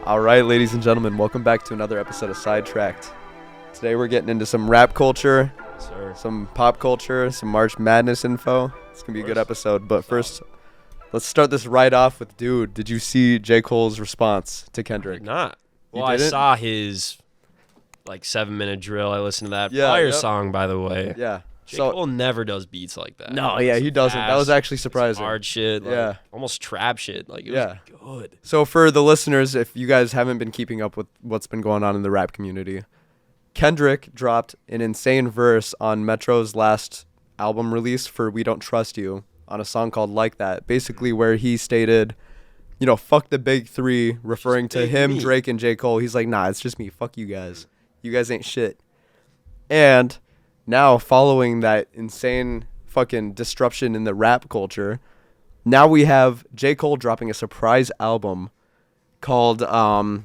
All right, ladies and gentlemen, welcome back to another episode of Sidetracked. Today we're getting into some rap culture, some pop culture, some March Madness info. It's going to be a good episode, but first, let's start this right off with Dude. Did you see J. Cole's response to Kendrick? I did not. Well, I saw his 7-minute drill. I listened to that Fire song, by the way. Yeah. J. Cole never does beats like that. No, yeah, he doesn't. That was actually surprising. Hard shit, almost trap shit. It was good. So for the listeners, if you guys haven't been keeping up with what's been going on in the rap community, Kendrick dropped an insane verse on Metro's last album release for We Don't Trust You on a song called Like That, basically where he stated, fuck the big three, referring to him, Drake, and J. Cole. He's like, nah, it's just me. Fuck you guys. You guys ain't shit. And now, following that insane fucking disruption in the rap culture, now we have J. Cole dropping a surprise album called, God,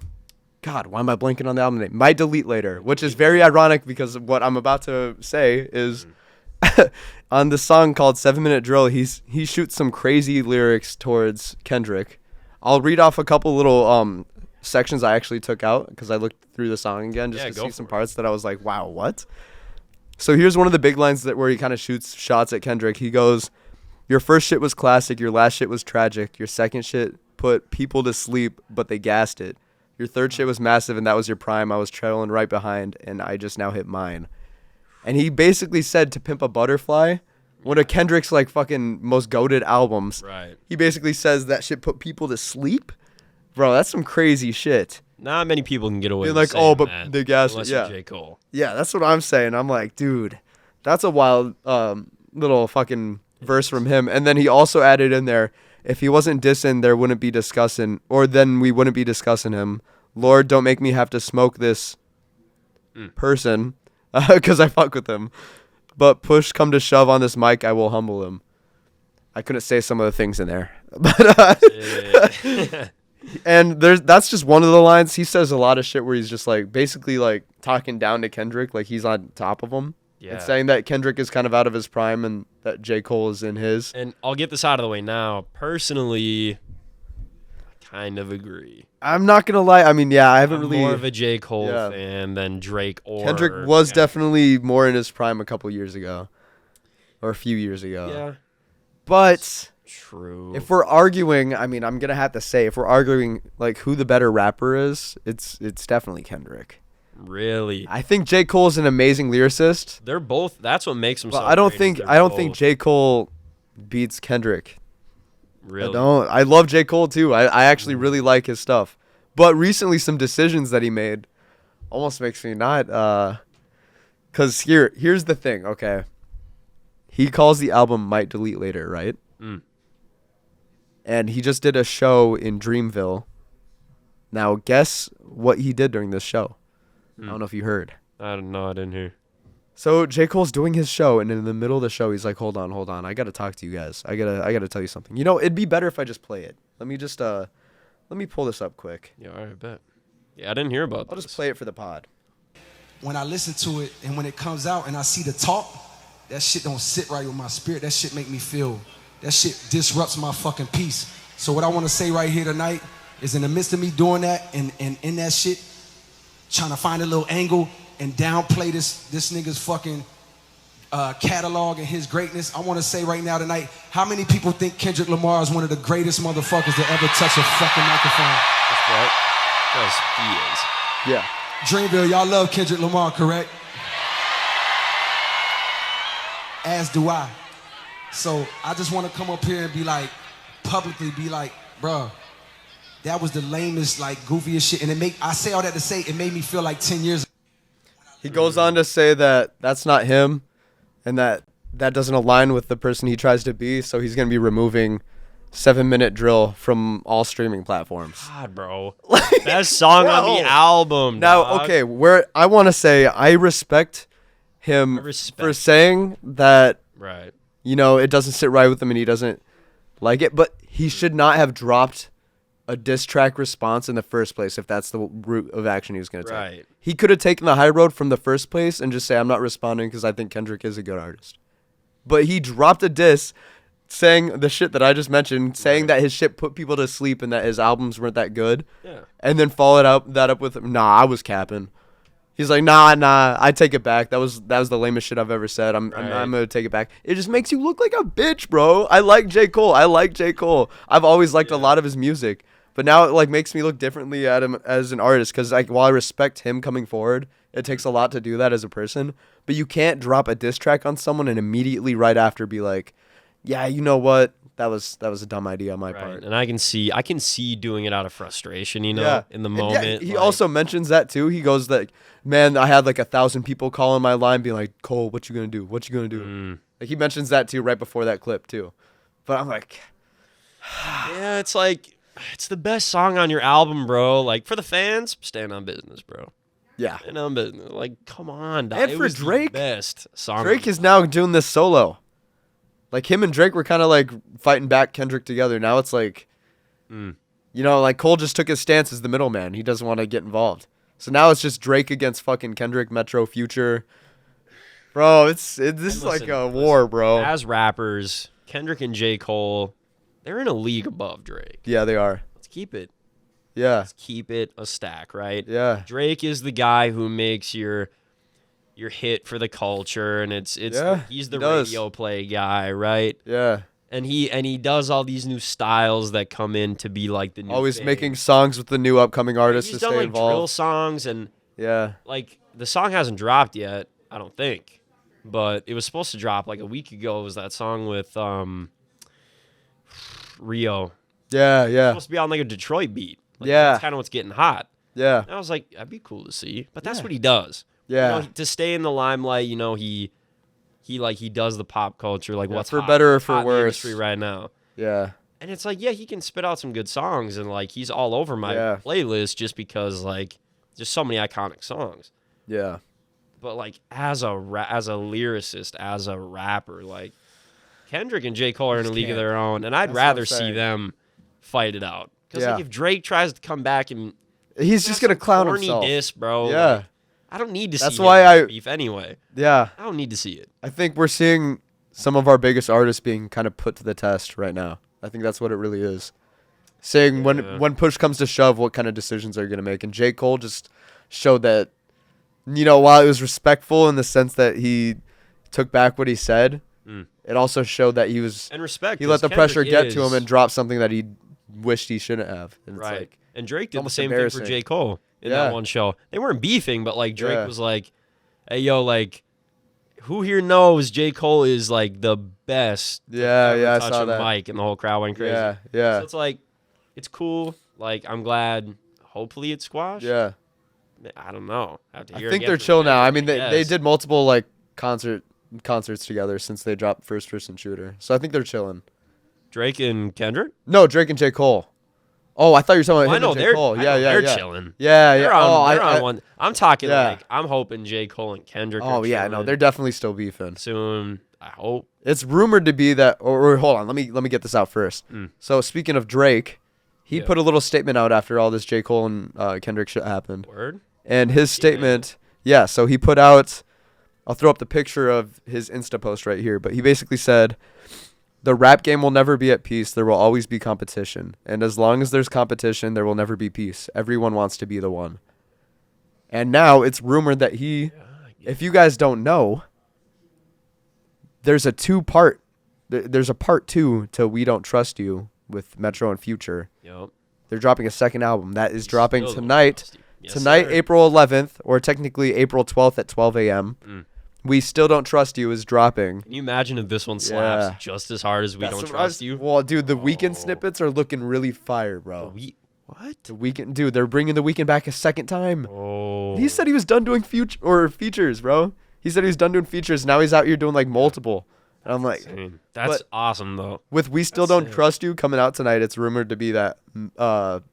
why am I blanking on the album name? Might Delete Later, which is very ironic because what I'm about to say is on the song called 7-Minute Drill, he shoots some crazy lyrics towards Kendrick. I'll read off a couple little sections I actually took out because I looked through the song again just to see some parts that I was like, wow, what? So here's one of the big lines where he kind of shoots shots at Kendrick. He goes, your first shit was classic, your last shit was tragic, your second shit put people to sleep, but they gassed it. Your third shit was massive, and that was your prime. I was trailing right behind, and I just now hit mine. And he basically said To Pimp a Butterfly, one of Kendrick's fucking most goated albums. Right. He basically says that shit put people to sleep. Bro, that's some crazy shit. Not many people can get away with but that, the gas, unless you're J. Cole. Yeah, that's what I'm saying. I'm like, dude, that's a wild little fucking verse from him. And then he also added in there, if he wasn't dissing, there wouldn't be discussing, or then we wouldn't be discussing him. Lord, don't make me have to smoke this person, because I fuck with him. But push come to shove on this mic, I will humble him. I couldn't say some of the things in there, but and that's just one of the lines. He says a lot of shit where he's just basically talking down to Kendrick, like he's on top of him. Yeah. And saying that Kendrick is kind of out of his prime and that J. Cole is in his. And I'll get this out of the way now. Personally, I kind of agree. I'm not going to lie. I mean, yeah, I haven't really. More of a J. Cole fan than Drake or. Kendrick was definitely more in his prime a couple years ago. Or a few years ago. Yeah. But. True. If we're arguing, I mean, I'm going to have to say, if we're arguing who the better rapper is, it's definitely Kendrick. Really? I think J. Cole's an amazing lyricist. They're both. That's what makes them. But I don't think J. Cole beats Kendrick. Really? I don't. I love J. Cole too. I actually really like his stuff. But recently, some decisions that he made almost makes me not. Because here's the thing. Okay, he calls the album "Might Delete Later," right? And he just did a show in Dreamville. Now, guess what he did during this show? I don't know if you heard. I don't know. I didn't hear. So J. Cole's doing his show, and in the middle of the show, he's like, hold on. I got to talk to you guys. I gotta tell you something. It'd be better if I just play it. Let me pull this up quick. Yeah, all right, I bet. Yeah, I didn't hear about this. I'll just play it for the pod. When I listen to it, and when it comes out, and I see the talk, that shit don't sit right with my spirit. That shit make me feel, that shit disrupts my fucking peace. So what I want to say right here tonight is in the midst of me doing that, and in that shit, trying to find a little angle and downplay this nigga's fucking catalog and his greatness. I want to say right now tonight, how many people think Kendrick Lamar is one of the greatest motherfuckers to ever touch a fucking microphone? That's right. Because he is. Yeah. Dreamville, y'all love Kendrick Lamar, correct? As do I. So I just want to come up here and publicly be like, bruh, that was the lamest, goofiest shit. And I say all that to say, it made me feel like 10 years ago. He goes on to say that that's not him and that doesn't align with the person he tries to be, so he's going to be removing 7-Minute Drill from all streaming platforms. God, bro. Best song on the album, Now, dog. okay, I want to say I respect him for saying that, right. It doesn't sit right with him and he doesn't like it, but he should not have dropped a diss track response in the first place if that's the route of action he was going to take. Right. He could have taken the high road from the first place and just say, I'm not responding because I think Kendrick is a good artist. But he dropped a diss saying the shit that I just mentioned, saying that his shit put people to sleep and that his albums weren't that good. Yeah. And then followed that up with, nah, I was capping. He's like, nah, I take it back. That was the lamest shit I've ever said. I'm gonna take it back. It just makes you look like a bitch, bro. I like J. Cole. I've always liked a lot of his music, but now it like makes me look differently at him as an artist. Because like while I respect him coming forward, it takes a lot to do that as a person. But you can't drop a diss track on someone and immediately right after be like, yeah, you know what? That was a dumb idea on my part. And I can see doing it out of frustration, in the moment. Yeah, he also mentions that too. He goes like, man, I had like 1,000 people calling my line being like, Cole, what you gonna do? What you gonna do? Like he mentions that too right before that clip too. But I'm like, yeah, it's like, it's the best song on your album, bro. Like for the fans, stand on business, bro. Yeah. Stand on business. Like, come on, dog. And it for was Drake, the best song. Drake is now doing this solo. Like him and Drake were kind of like fighting back Kendrick together. Now it's like, like Cole just took his stance as the middleman. He doesn't want to get involved. So now it's just Drake against fucking Kendrick, Metro, Future. Bro, this is like a war, bro. As rappers, Kendrick and J. Cole, they're in a league above Drake. Yeah, they are. Let's keep it. Yeah. Let's keep it a stack, right? Yeah. Drake is the guy who makes your hit for the culture, and he's the radio play guy, right? Yeah. And he does all these new styles that come in to be like the new always thing. Making songs with the new upcoming artists He's to done stay like involved. drill songs, and like the song hasn't dropped yet, I don't think, but it was supposed to drop like a week ago. It was that song with Rio. Yeah. It's supposed to be on like a Detroit beat. Like, yeah. That's kind of what's getting hot. Yeah. And I was like, that'd be cool to see, but that's what he does. Yeah. To stay in the limelight, he does the pop culture, like what's for hot, better or what's for hot in the worse industry right now. Yeah. And it's like, yeah, he can spit out some good songs, and like he's all over my playlist just because like there's so many iconic songs. Yeah. But like as a lyricist, as a rapper, like Kendrick and J. Cole are in a league of their own, and I'd rather see them fight it out. Because like if Drake tries to come back and he's just gonna clown corny himself. Diss, bro. Yeah. Like, I don't need to see That's why I beef anyway. Yeah. I don't need to see it. I think we're seeing some of our biggest artists being kind of put to the test right now. I think that's what it really is. Saying when push comes to shove, what kind of decisions are you going to make? And J. Cole just showed that, while it was respectful in the sense that he took back what he said, it also showed that he was... And respect. He let the pressure get to him and drop something that he wished he shouldn't have. And right. It's like, and Drake did the same thing for J. Cole in that one show. They weren't beefing, but like Drake was like, hey, yo, like... Who here knows J. Cole is like the best? I saw that. Mic and the whole crowd went crazy. Yeah. So it's like, it's cool. Like I'm glad. Hopefully it's squashed. Yeah. I don't know. I think they're chill now. I mean, they did multiple like concerts together since they dropped First Person Shooter. So I think they're chilling. Drake and Kendrick? No, Drake and J. Cole. Oh, I thought you were talking about him and J. Cole. They're chilling. Yeah. They're on one. I'm talking like I'm hoping J. Cole and Kendrick. Oh yeah, no, they're definitely still beefing soon. I hope. It's rumored to be that. Or hold on, let me get this out first. So speaking of Drake, he put a little statement out after all this J. Cole and Kendrick shit happened. Word. And his statement, so he put out. I'll throw up the picture of his Insta post right here, but he basically said, the rap game will never be at peace. There will always be competition. And as long as there's competition, there will never be peace. Everyone wants to be the one. And now it's rumored that if you guys don't know, there's a there's a part 2 to We Don't Trust You with Metro and Future. Yep. They're dropping a second album. That is dropping tonight. Yes, tonight, sir. April 11th, or technically April 12th at 12 a.m. We Still Don't Trust You is dropping. Can you imagine if this one slaps just as hard as We Don't Trust You? Well, dude, the Weeknd snippets are looking really fire, bro. What? The Weeknd, dude, they're bringing the Weeknd back a second time. Oh. He said he was done doing features, bro. He said he was done doing features. Now he's out here doing like multiple. And I'm like, that's awesome though. With We Still Don't Trust You coming out tonight, it's rumored to be that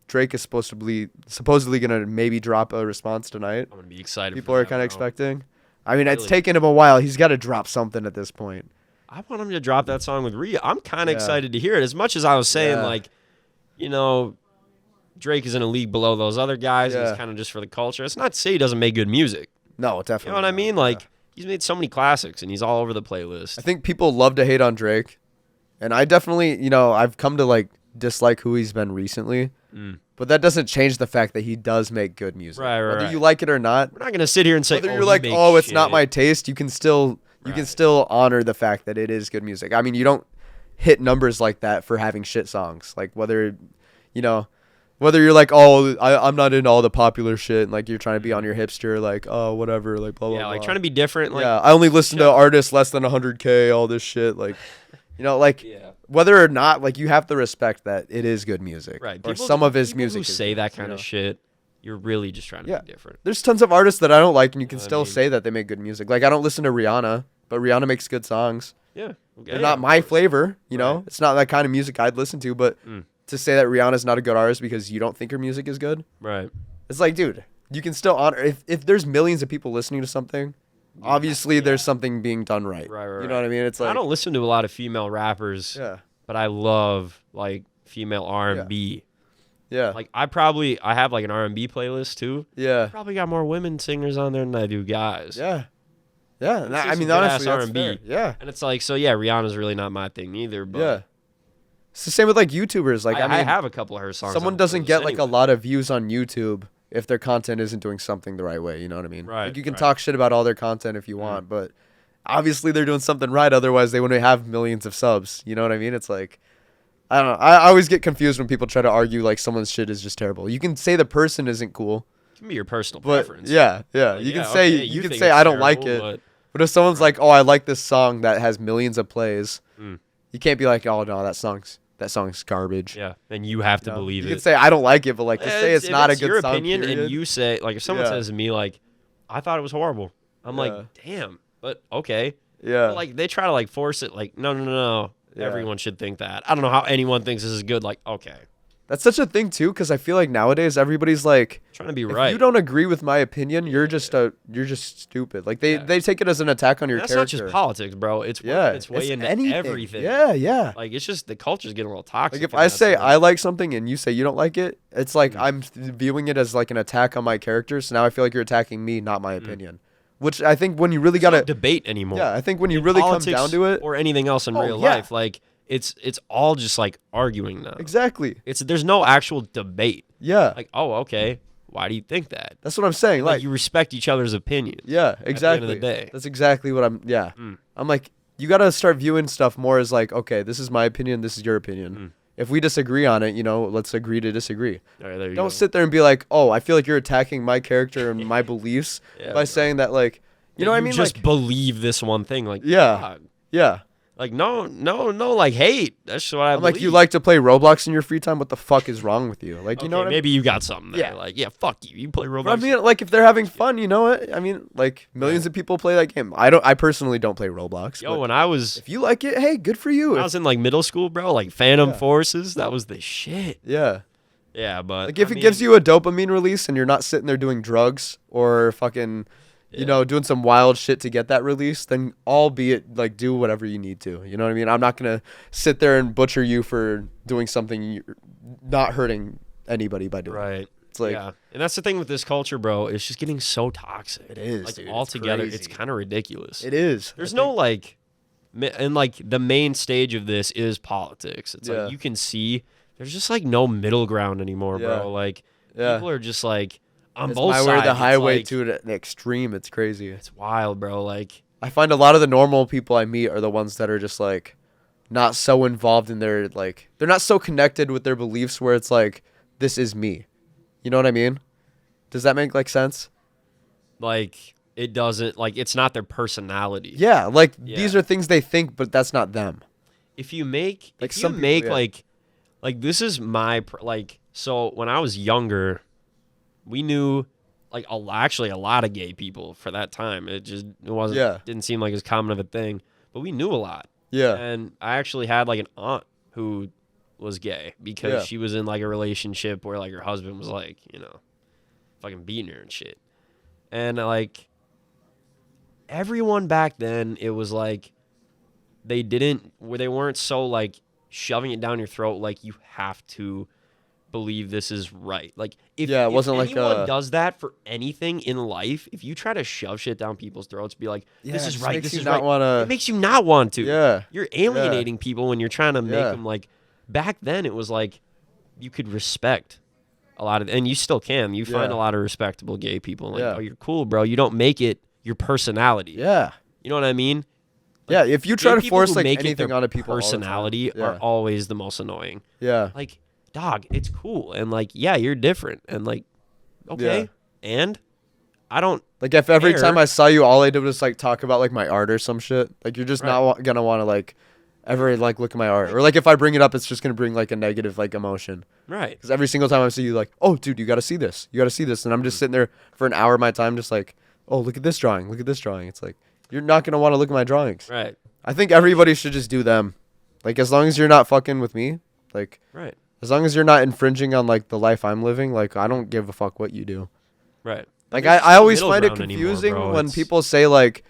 Drake is supposedly gonna maybe drop a response tonight. I'm gonna be excited. People are kind of expecting. I mean, it's taken him a while. He's got to drop something at this point. I want him to drop that song with Rhea. I'm kind of excited to hear it. As much as I was saying, like, Drake is in a league below those other guys. And it's kind of just for the culture. It's not to say he doesn't make good music. No, definitely. You know what I mean? Like, he's made so many classics, and he's all over the playlist. I think people love to hate on Drake, And I definitely, you know, I've come to like dislike who he's been recently. But that doesn't change the fact that he does make good music. Right. Whether you like it or not. We're not going to sit here and say, whether you're like, oh, it's not my taste, you can still honor the fact that it is good music. I mean, you don't hit numbers like that for having shit songs. Like whether, you know, whether you're like, oh, I'm not into all the popular shit, and like you're trying to be on your hipster, like, oh, whatever, like blah blah. Yeah, like blah. trying to be different. Like, yeah, I only listen to artists less than 100K, all this shit, like, you know, like whether or not, like you have to respect that it is good music, right? Or some of his music. Who say that kind of shit, you're really just trying to be different. There's tons of artists that I don't like, and you can still say that they make good music. Like I don't listen to Rihanna, but Rihanna makes good songs. Yeah, they're not my flavor, you know. It's not that kind of music I'd listen to, but. To say that Rihanna's not a good artist because you don't think her music is good, right? It's like, dude, you can still honor if there's millions of people listening to something. Obviously, there's something being done right. Right. You know what I mean? It's like I don't listen to a lot of female rappers. Yeah. But I love like female R&B. Yeah. Like I have like an R&B playlist too. Yeah. Probably got more women singers on there than I do guys. Yeah. Yeah. I mean, honestly, that's fair. Yeah. And it's like, so yeah, Rihanna's really not my thing either. But yeah. It's the same with like YouTubers. Like I mean, I have a couple of her songs. Someone doesn't get like a lot of views on YouTube if their content isn't doing something the right way. You know what I mean? Right. Like you can talk shit about all their content if you want, but obviously they're doing something right. Otherwise, they wouldn't have millions of subs. You know what I mean? It's like, I don't know. I always get confused when people try to argue like someone's shit is just terrible. You can say the person isn't cool. It can be your personal preference. Yeah. Like, you can say you can say I don't like it. But if someone's like, oh, I like this song that has millions of plays, you can't be like, oh no, that song's garbage. Yeah, and you have to believe it. You can say I don't like it, but like to say it's not a good your song. Opinion, period. And you say like if someone says to me like, I thought it was horrible. I'm like, damn, but okay. Yeah. But, like they try to like force it. Like no. Yeah. Everyone should think that. I don't know how anyone thinks this is good. Like okay. That's such a thing too, because I feel like nowadays everybody's like trying to be right. If you don't agree with my opinion, you're just stupid. Like they take it as an attack on your character. That's not just politics, bro. It's it's way into anything. everything. Yeah. Like it's just the culture's getting a little toxic. Like if I say I like something and you say you don't like it, it's like I'm viewing it as like an attack on my character. So now I feel like you're attacking me, not my opinion. Which I think when you really gotta debate anymore. Yeah, I think when you really come down to it, or anything else in real life, like. It's all just like arguing now. Exactly. There's no actual debate. Yeah. Like, oh, okay. Why do you think that? That's what I'm saying. Like you respect each other's opinions. Yeah, exactly. At the end of the day. That's exactly what I'm like, you got to start viewing stuff more as like, okay, this is my opinion, this is your opinion. If we disagree on it, let's agree to disagree. All right, there you Don't go. sit there and be like, oh, I feel like you're attacking my character and my beliefs by saying that, like, you know what I mean? Just like, believe this one thing. Like, yeah. God. Yeah. Like, no, like, hate. That's what I believe. Like, you like to play Roblox in your free time? What the fuck is wrong with you? Like, you know what maybe I mean? you got something there. Yeah. Like, yeah, fuck you. You play Roblox. But I mean, like, if they're having fun, you know what? I mean, like, millions of people play that game. I personally don't play Roblox. Yo, when I was... If you like it, hey, good for you. When I was in, like, middle school, bro, like, Phantom Forces, that was the shit. Yeah. Yeah, but... Like, if it gives you a dopamine release and you're not sitting there doing drugs or fucking... You know, doing some wild shit to get that release, then albeit, like, do whatever you need to. You know what I mean? I'm not going to sit there and butcher you for doing something you're not hurting anybody by doing. Right. It's like, yeah. And that's the thing with this culture, bro. It's just getting so toxic. It is, like, dude. altogether, it's kind of ridiculous. It is. There's no, like... And, like, the main stage of this is politics. It's like, you can see there's just, like, no middle ground anymore, bro. Like, people are just, like... On it's both sides, way the highway like, to an extreme. It's crazy. It's wild, bro. Like I find a lot of the normal people I meet are the ones that are just like not so involved in their like they're not so connected with their beliefs where it's like this is me. You know what I mean? Does that make like sense? Like it doesn't like it's not their personality. Yeah, like these are things they think, but that's not them. If you make like if you make like this is my like so when I was younger. We knew, like, actually a lot of gay people for that time. It wasn't, didn't seem like as common of a thing. But we knew a lot. Yeah. And I actually had, like, an aunt who was gay because she was in, like, a relationship where, like, her husband was, like, fucking beating her and shit. And, like, everyone back then, it was, like, they weren't so, like, shoving it down your throat, like, you have to believe this is right. Like, if, it wasn't if like anyone does that for anything in life, if you try to shove shit down people's throats, be like, this is right, this is right, it makes you not want to. Yeah. You're alienating people when you're trying to make them, like, back then it was like, you could respect a lot of, and you still can. You find a lot of respectable gay people. Like, oh, you're cool, bro. You don't make it your personality. Yeah. You know what I mean? Like, if you try to force like make anything on a people, personality are always the most annoying. Yeah. Like, dog, it's cool, and like, yeah, you're different, and like, okay, and I don't like if every care. time I saw you, all I did was like talk about like my art or some shit. Like you're just not gonna want to like ever like look at my art, or like if I bring it up, it's just gonna bring like a negative like emotion. Right. Because every single time I see you, like, oh, dude, you gotta see this. You gotta see this, and I'm just sitting there for an hour of my time, just like, oh, look at this drawing. Look at this drawing. It's like you're not gonna want to look at my drawings. Right. I think everybody should just do them. Like as long as you're not fucking with me, like. Right. As long as you're not infringing on like the life I'm living, like I don't give a fuck what you do. Right. Like I always find it confusing when people say like,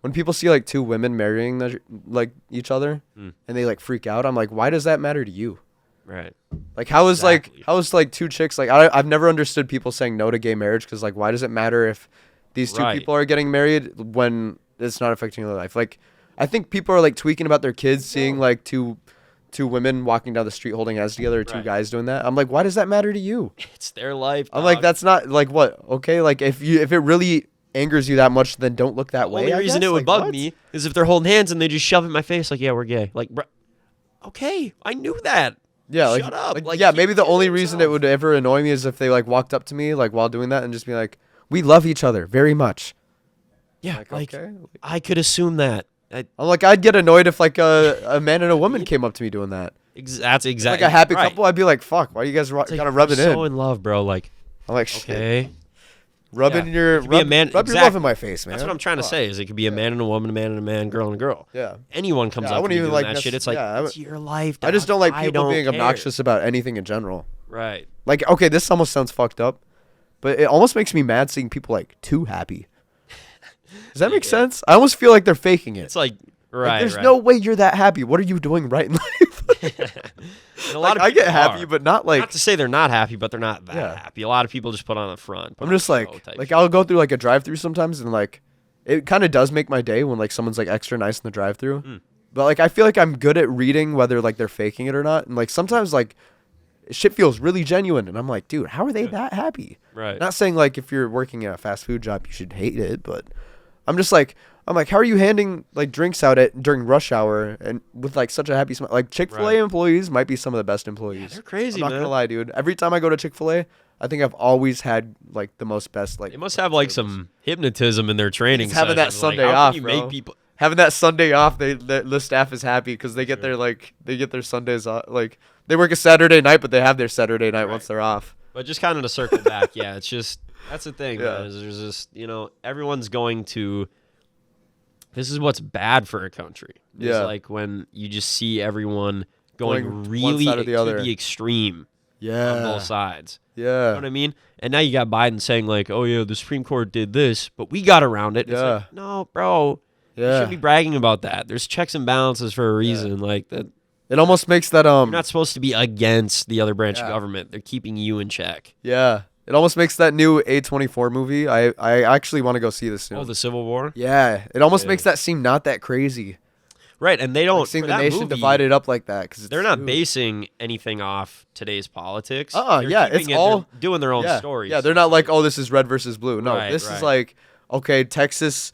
when people see like two women marrying like each other and they like freak out. I'm like, why does that matter to you? Right. Like how is like two chicks like I've never understood people saying no to gay marriage because like why does it matter if these two people are getting married when it's not affecting their life? Like I think people are like tweaking about their kids seeing like two women walking down the street holding hands together, or two guys doing that. I'm like, why does that matter to you? It's their life. I'm like, that's not like what? Okay, like if it really angers you that much, then don't look that way. The only reason it would bug me is if they're holding hands and they just shove it in my face, like, yeah, we're gay. Like, bro, okay, I knew that. Yeah, shut up. Like yeah, maybe the only reason it would ever annoy me is if they like walked up to me like while doing that and just be like, we love each other very much. Yeah, like okay. I could assume that. I'm like, I'd get annoyed if like a man and a woman came up to me doing that. That's exactly like a happy couple. I'd be like, fuck, why you guys gotta rub it in? So in love, bro. Like, I'm like, okay, shit. Rub your love in my face, man. That's what I'm trying to say. Is it could be a man and a woman, a man and a man, girl and a girl. Yeah. Anyone comes up to you doing that shit, it's like it's your life. Dog. I just don't like people being obnoxious about anything in general. Right. Like, okay, this almost sounds fucked up, but it almost makes me mad seeing people like too happy. Does that make sense? I almost feel like they're faking it. It's like, right. There's no way you're that happy. What are you doing right in life? And a lot of I get happy, but not like. Not to say they're not happy, but they're not that happy. A lot of people just put on the front. I'm just like I'll go through like a drive-through sometimes, and like it kind of does make my day when like someone's like extra nice in the drive-through. But like I feel like I'm good at reading whether like they're faking it or not, and like sometimes like shit feels really genuine, and I'm like, dude, how are they that happy? Right. Not saying like if you're working at a fast food job you should hate it, but I'm like, how are you handing like drinks out during rush hour and with like such a happy smile? Like Chick-fil-A employees might be some of the best employees. Yeah, they're crazy, I'm not gonna lie, dude. Every time I go to Chick-fil-A, I think I've always had like the most best like. They must have like some hypnotism in their training. Having that Sunday off, bro. Having that Sunday off, the staff is happy because they get their Sundays off. Like they work a Saturday night, but they have their Saturday night once they're off. But just kind of to circle back, it's just that's the thing. Man, is there's just everyone's going to. This is what's bad for a country. It's like when you just see everyone going really to the extreme on both sides. Yeah. You know what I mean? And now you got Biden saying like, oh, yeah, the Supreme Court did this, but we got around it. It's like, no, bro. You shouldn't be bragging about that. There's checks and balances for a reason. Like that. It almost makes that You're not supposed to be against the other branch of government. They're keeping you in check. Yeah. It almost makes that new A24 movie. I actually want to go see this soon. Oh, the Civil War? Yeah. It almost makes that seem not that crazy. Right, and they don't... Like seeing the nation divided up like that. Cause they're not basing anything off today's politics. It's all... doing their own stories. Yeah, they're not like, oh, this is red versus blue. No, this is like, okay, Texas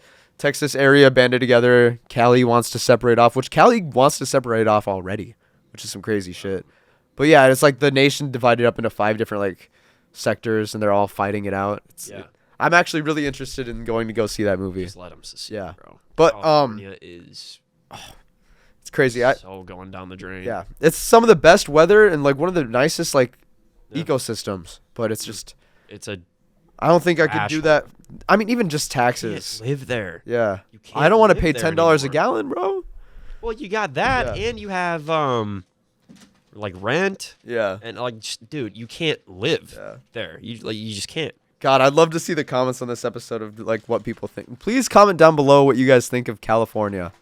area banded together. Cali wants to separate off, which Cali wants to separate off already, which is some crazy shit. But yeah, it's like the nation divided up into 5 different like sectors, and they're all fighting it out. I'm actually really interested in going to go see that movie. Just let them secede, bro. But California is it's crazy. So going down the drain. Yeah, it's some of the best weather and like one of the nicest like ecosystems. But it's just I don't think I could do that. I mean, even just taxes. You can't live there. Yeah, I don't want to pay $10 a gallon, bro. Well, you got that, and you have like rent. Yeah, and like, dude, you can't live there. You just can't. God, I'd love to see the comments on this episode of like what people think. Please comment down below what you guys think of California,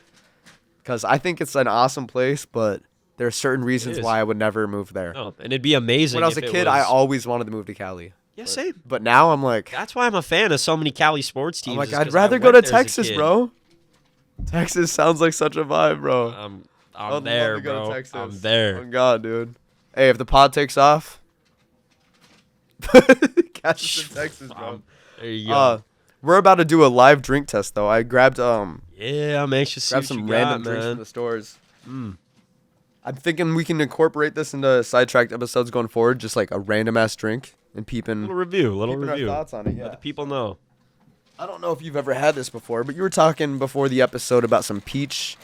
because I think it's an awesome place, but There are certain reasons why I would never move there. No, and it'd be amazing. When I was a kid, I always wanted to move to Cali. Yeah, same. But now I'm like... That's why I'm a fan of so many Cali sports teams. I'm like, I'd rather go to Texas, bro. Texas sounds like such a vibe, bro. I'm there, bro. I'm there. Oh, God, dude. Hey, if the pod takes off... catch us in Texas, bro. There you go. We're about to do a live drink test, though. I grabbed Yeah, I'm anxious to see some what you random got, drinks man. from the stores. I'm thinking we can incorporate this into Sidetracked episodes going forward, just like a random ass drink and peeping. Little review. Our thoughts on it. Yeah. Let the people know. I don't know if you've ever had this before, but you were talking before the episode about some peach.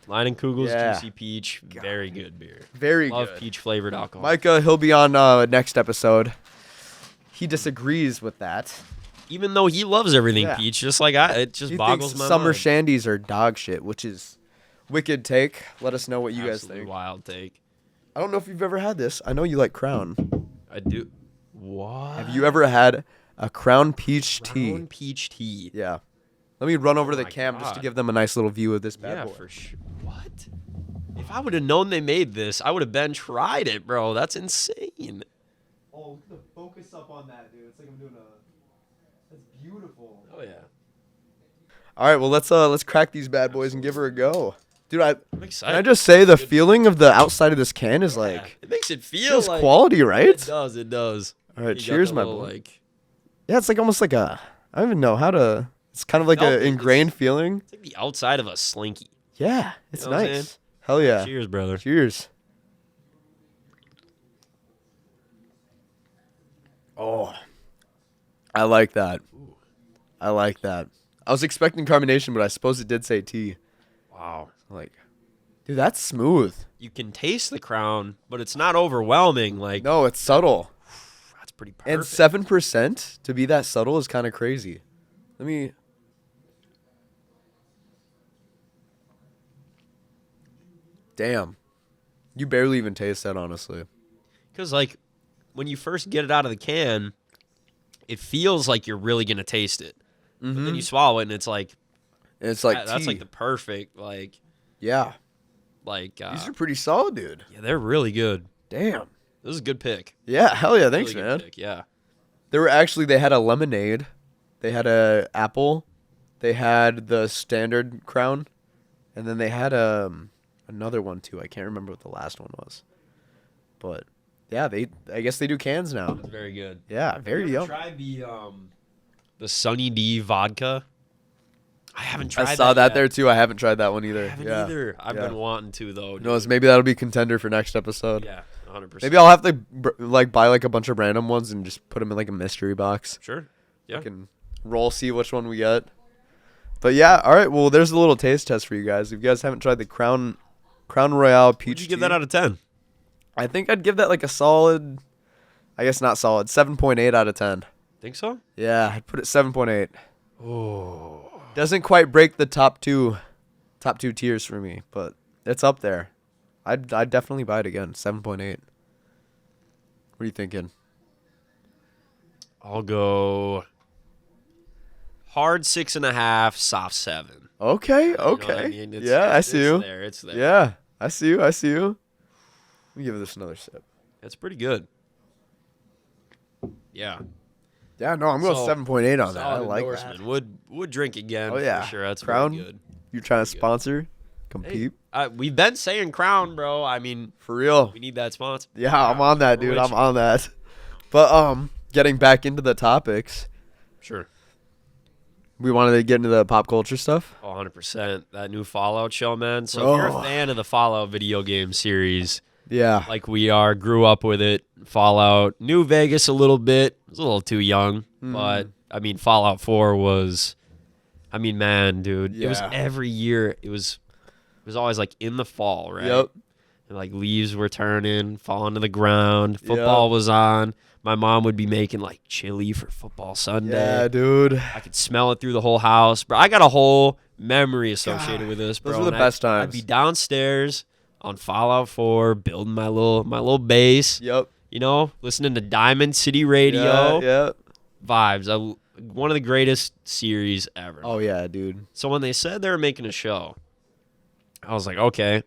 Line & Kugel's Yeah. Juicy Peach. Very good beer. Very Love good. peach flavored alcohol. Micah, he'll be on next episode. He disagrees with that. Even though he loves everything peach, just like it just He boggles thinks my summer mind. shandies are dog shit, which is wicked take. Let us know what you guys think. Wild take. I don't know if you've ever had this. I know you like Crown. I do. What? Have you ever had a Crown peach tea? Crown peach tea. Yeah. Let me run over to the my cam just to God. give them a nice little view of this bad Yeah, boy. for sure. What? If I would have known they made this, I would have been tried it, bro. That's insane. Oh, focus up on that, dude. It's like I'm doing That's beautiful. Oh yeah. All right, well let's crack these bad boys and give her a go, dude. I'm Can excited. I just say the feeling of the outside of this can is like it makes it feel feels like quality, right? It does. It does. All right, You got cheers, the my little, boy. Like, Yeah, it's like almost like I don't even know how to. It's kind of like Felt an it. ingrained feeling. it's like the outside of a Slinky. Yeah, it's You know what I'm nice. saying? Hell yeah. Cheers, brother. Cheers. Oh, I like that. I like that. I was expecting carbonation, but I suppose it did say tea. Wow. Like, dude, that's smooth. You can taste the Crown, but it's not overwhelming. Like, No, it's subtle. that's pretty And perfect. 7% to be that subtle is kind of crazy. Let me. Damn. You barely even taste that, honestly. Because, like, when you first get it out of the can, it feels like you're really going to taste it. But then you swallow it, and it's like, And it's like that's tea. like the perfect, Yeah. these These are pretty solid, dude. yeah, they're really good. Damn. This is a good pick. Yeah, hell yeah. Thanks, Really good man. pick, yeah. They had a lemonade. They had a apple. They had the standard Crown. And then they had another one, too. I can't remember what the last one was. But, yeah, I guess they do cans now. It's very good. Yeah, very Have you yum. ever tried the Sunny D vodka? I haven't tried I saw that yet. there, too. I haven't tried that one either. I haven't yeah. either. I've Yeah. been wanting to, though. Who knows? Maybe that'll be contender for next episode. Yeah, 100%. Maybe I'll have to buy like a bunch of random ones and just put them in like a mystery box. Sure. Yeah. We can roll, see which one we get. But yeah, all right. Well, there's a little taste test for you guys. If you guys haven't tried the Crown Royale peach Would you give tea, that out of 10? I think I'd give that like a solid. I guess not solid. 7.8 out of 10. Think so? Yeah, I'd put it 7.8. Oh. Doesn't quite break the top two tiers for me, but it's up there. I'd definitely buy it again. 7.8. What are you thinking? I'll go hard 6.5, soft 7. Okay, You know what okay. I mean? Yeah, I see you. It's there. Yeah, I see you. Let me give this another sip. It's pretty good. Yeah. Yeah, no, I'm going So, 7.8 on that. I Solid like endorsement. that. Would drink again. Oh, yeah. For sure. That's Crown? really good. You trying to Pretty good. sponsor? Hey, Compete? we've been saying Crown, bro. I mean, For real? we need that sponsor. Yeah, I'm on that, We're dude. with I'm you. on that. But getting back into the topics, Sure. we wanted to get into the pop culture stuff. Oh, 100%. That new Fallout show, man. So if you're a fan of the Fallout video game series, Yeah. like we are, grew up with it, Fallout, New Vegas a little bit. It was a little too young, but I mean, Fallout 4 was, I mean, man, dude, it was Yeah. every year. It was always like in the fall, right? Yep. And like leaves were turning, falling to the ground. Football was on. My mom would be making like chili for football Sunday. Yeah, dude. I could smell it through the whole house, bro. I got a whole memory associated with this, bro. those were the And best I'd times. be downstairs on Fallout 4, building my little base. Yep. You know, listening to Diamond City Radio. Yeah. Vibes. One of the greatest series ever. Oh yeah, dude. So when they said they were making a show, I was like, okay.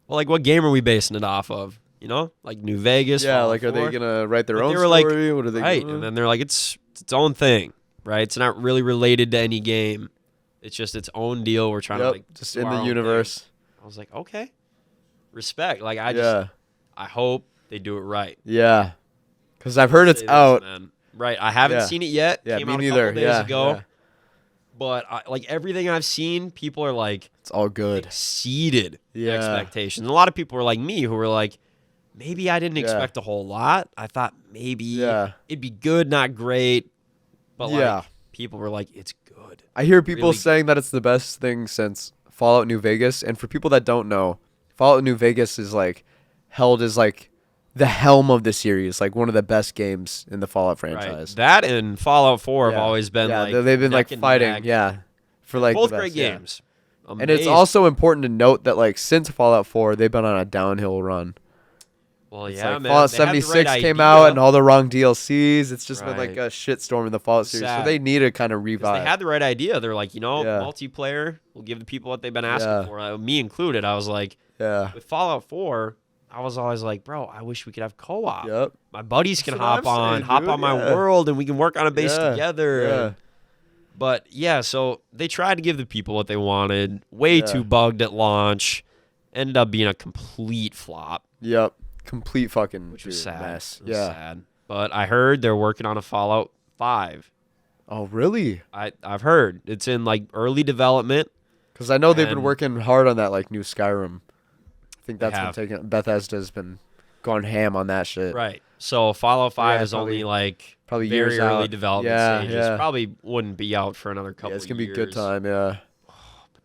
Well, like, what game are we basing it off of? You know, like New Vegas. Yeah, Fallout like, are 4? they gonna write their But own they were story? like, What are they right? doing? And then they're like, it's its own thing, right? It's not really related to any game. It's just its own deal. We're trying to like just do in our the own universe. thing. I was like, okay, respect. Like I hope they do it right. Yeah, because I've heard it's Say this, out. man. Right. I haven't seen it yet. Yeah, Came me out neither. a couple days ago. Yeah. But like everything I've seen, people are like It's all good. exceeded Yeah. expectations. And a lot of people were like me who were like, maybe I didn't expect a whole lot. I thought maybe it'd be good, not great. But like people were like, it's good. I hear people Really saying that it's the best thing since Fallout New Vegas. And for people that don't know, Fallout New Vegas is like held as like the helm of the series, like one of the best games in the Fallout franchise. Right. That and Fallout 4 have always been like they've been like neck and fighting, neck. for like both the best, great games. And it's Amazing. also important to note that like since Fallout 4, they've been on a downhill run. Well, It's yeah, like man. Fallout They had the 76 right came idea. out and all the wrong DLCs. It's just been like Right. a shitstorm in the Fallout series. So Sad. they need to kind of 'Cause revive. they had the right idea. They're like, Yeah. multiplayer will give the people what they've been asking for. Me included. I was like, with Fallout 4, I was always like, bro, I wish we could have co-op. Yep. My buddies can That's what hop I'm on, saying, hop dude. on my Yeah. world, and we can work on a base Yeah. together. Yeah. But yeah, so they tried to give the people what they wanted. Way Yeah. too bugged at launch. Ended up being a complete flop, Yep. Complete fucking which was sad. mess. It was sad. But I heard they're working on a Fallout 5. Oh, really? I've heard it's in like early development. Because I know they've been And- working hard on that like new Skyrim. I think They that's been have. taking. Bethesda's been going ham on that shit. Right. So Fallout 5 Yeah, is probably- only like probably very years early out. development Yeah, stages. yeah. Probably wouldn't be out for another couple Yeah, it's of gonna be years. a good time. Yeah.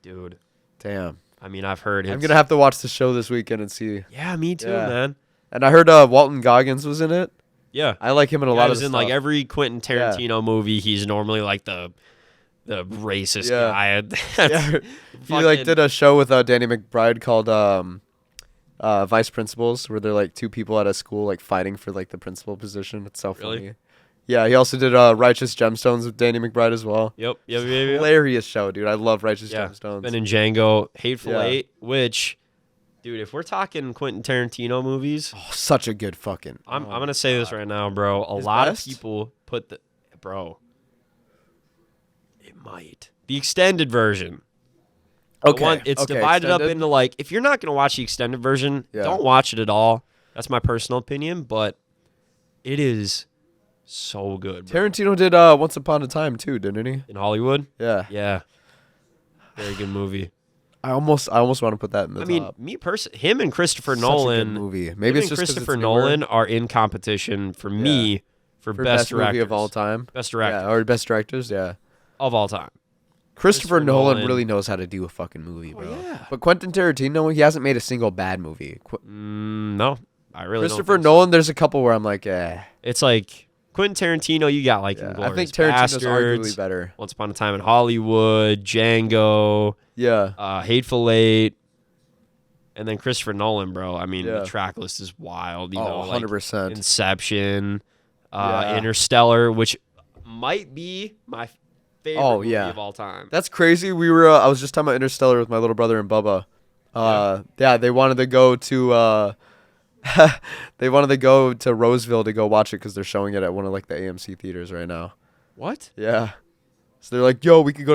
Dude. Damn. I mean, I've heard it's I'm gonna have to watch the show this weekend and see. Yeah, me too, Yeah. man. And I heard Walton Goggins was in it. Yeah. I like him in a Yeah, lot he's of in stuff. like every Quentin Tarantino movie. He's normally like the racist Yeah. guy. Yeah. He like did a show with Danny McBride called Vice Principals, where they're like two people at a school like fighting for like the principal position. It's so Really? funny. Yeah, he also did Righteous Gemstones with Danny McBride as well. Yep. Hilarious show, dude. I love Righteous Yeah. Gemstones. Been in Django, Hateful Yeah. Eight, which, dude, if we're talking Quentin Tarantino movies, Oh, such a good fucking. I'm gonna say this right now, bro. A His lot best? of people put the It might the extended version. The Okay. one- it's okay, divided up extended? into like if you're not gonna watch the extended version, Yeah. don't watch it at all. That's my personal opinion, but it is so good. Bro. Tarantino did Once Upon a Time too, didn't he? In Hollywood, Yeah. yeah, very good movie. I almost want to put that in the I top. mean, me personally, him and Christopher Such a good Nolan. movie. Him Maybe it's and just 'cause Christopher it's newer. Nolan are in competition for me for best movie directors of all time. Best director Yeah, or best directors. Yeah. of all time. Christopher Nolan Nolan. really knows how to do a fucking movie, bro. yeah. But Quentin Tarantino, he hasn't made a single bad movie. No, I really Christopher don't think so. Nolan, there's a couple where I'm like, It's like Quentin Tarantino. You got like yeah. I Inglourious think Tarantino's Bastards, arguably better. Once Upon a Time in Hollywood, Django, Yeah. Hateful Eight, and then Christopher Nolan, bro. I mean, Yeah. the track list is wild. You Oh, know, like 100%. Inception, Yeah. Interstellar, which might be my favorite movie yeah. of all time. That's crazy. We were I was just talking about Interstellar with my little brother and Bubba. Yeah, they wanted to go to Roseville to go watch it because they're showing it at one of like the AMC theaters right now. What? Yeah. So they're like, yo, we could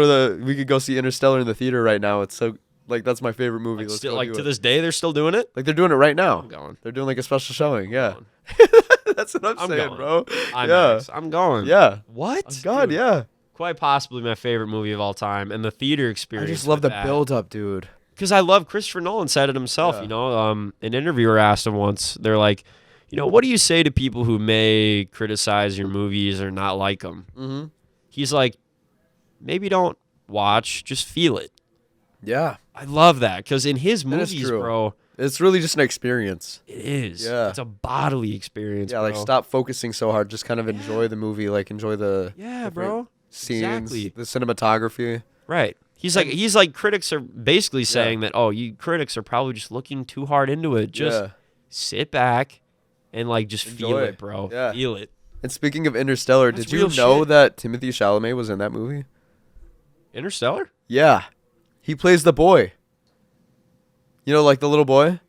go see Interstellar in the theater right now. It's so like that's my favorite movie. Like, Let's still, go like do to it. this day, they're still doing it. Like they're doing it right now. I'm going. They're doing like a special showing. Yeah. That's what I'm saying, going. bro. I'm going. Yeah. What? Oh, God, Dude, yeah. Quite possibly my favorite movie of all time, and the theater I experience. just love the build up, dude. Because I love Christopher Nolan said it himself. Yeah. You know, an interviewer asked him once. They're like, what do you say to people who may criticize your movies or not like them? Mm-hmm. He's like, maybe don't watch, just feel it. Yeah. I love that because in his That is movies, true. bro, It's really just an experience. it is. Yeah. It's a bodily experience. Yeah, like bro. stop focusing so hard. Just kind of enjoy the movie. Like enjoy the Yeah, different bro. scenes, Exactly. the cinematography. Right. He's like critics are basically saying that, you critics are probably just looking too hard into it. Just Yeah. sit back and like just feel Enjoy. it, bro. Yeah. Feel it. And speaking of Interstellar, That's did you real know shit. that Timothy Chalamet was in that movie? Interstellar? Yeah, he plays the boy. You know, like the little boy.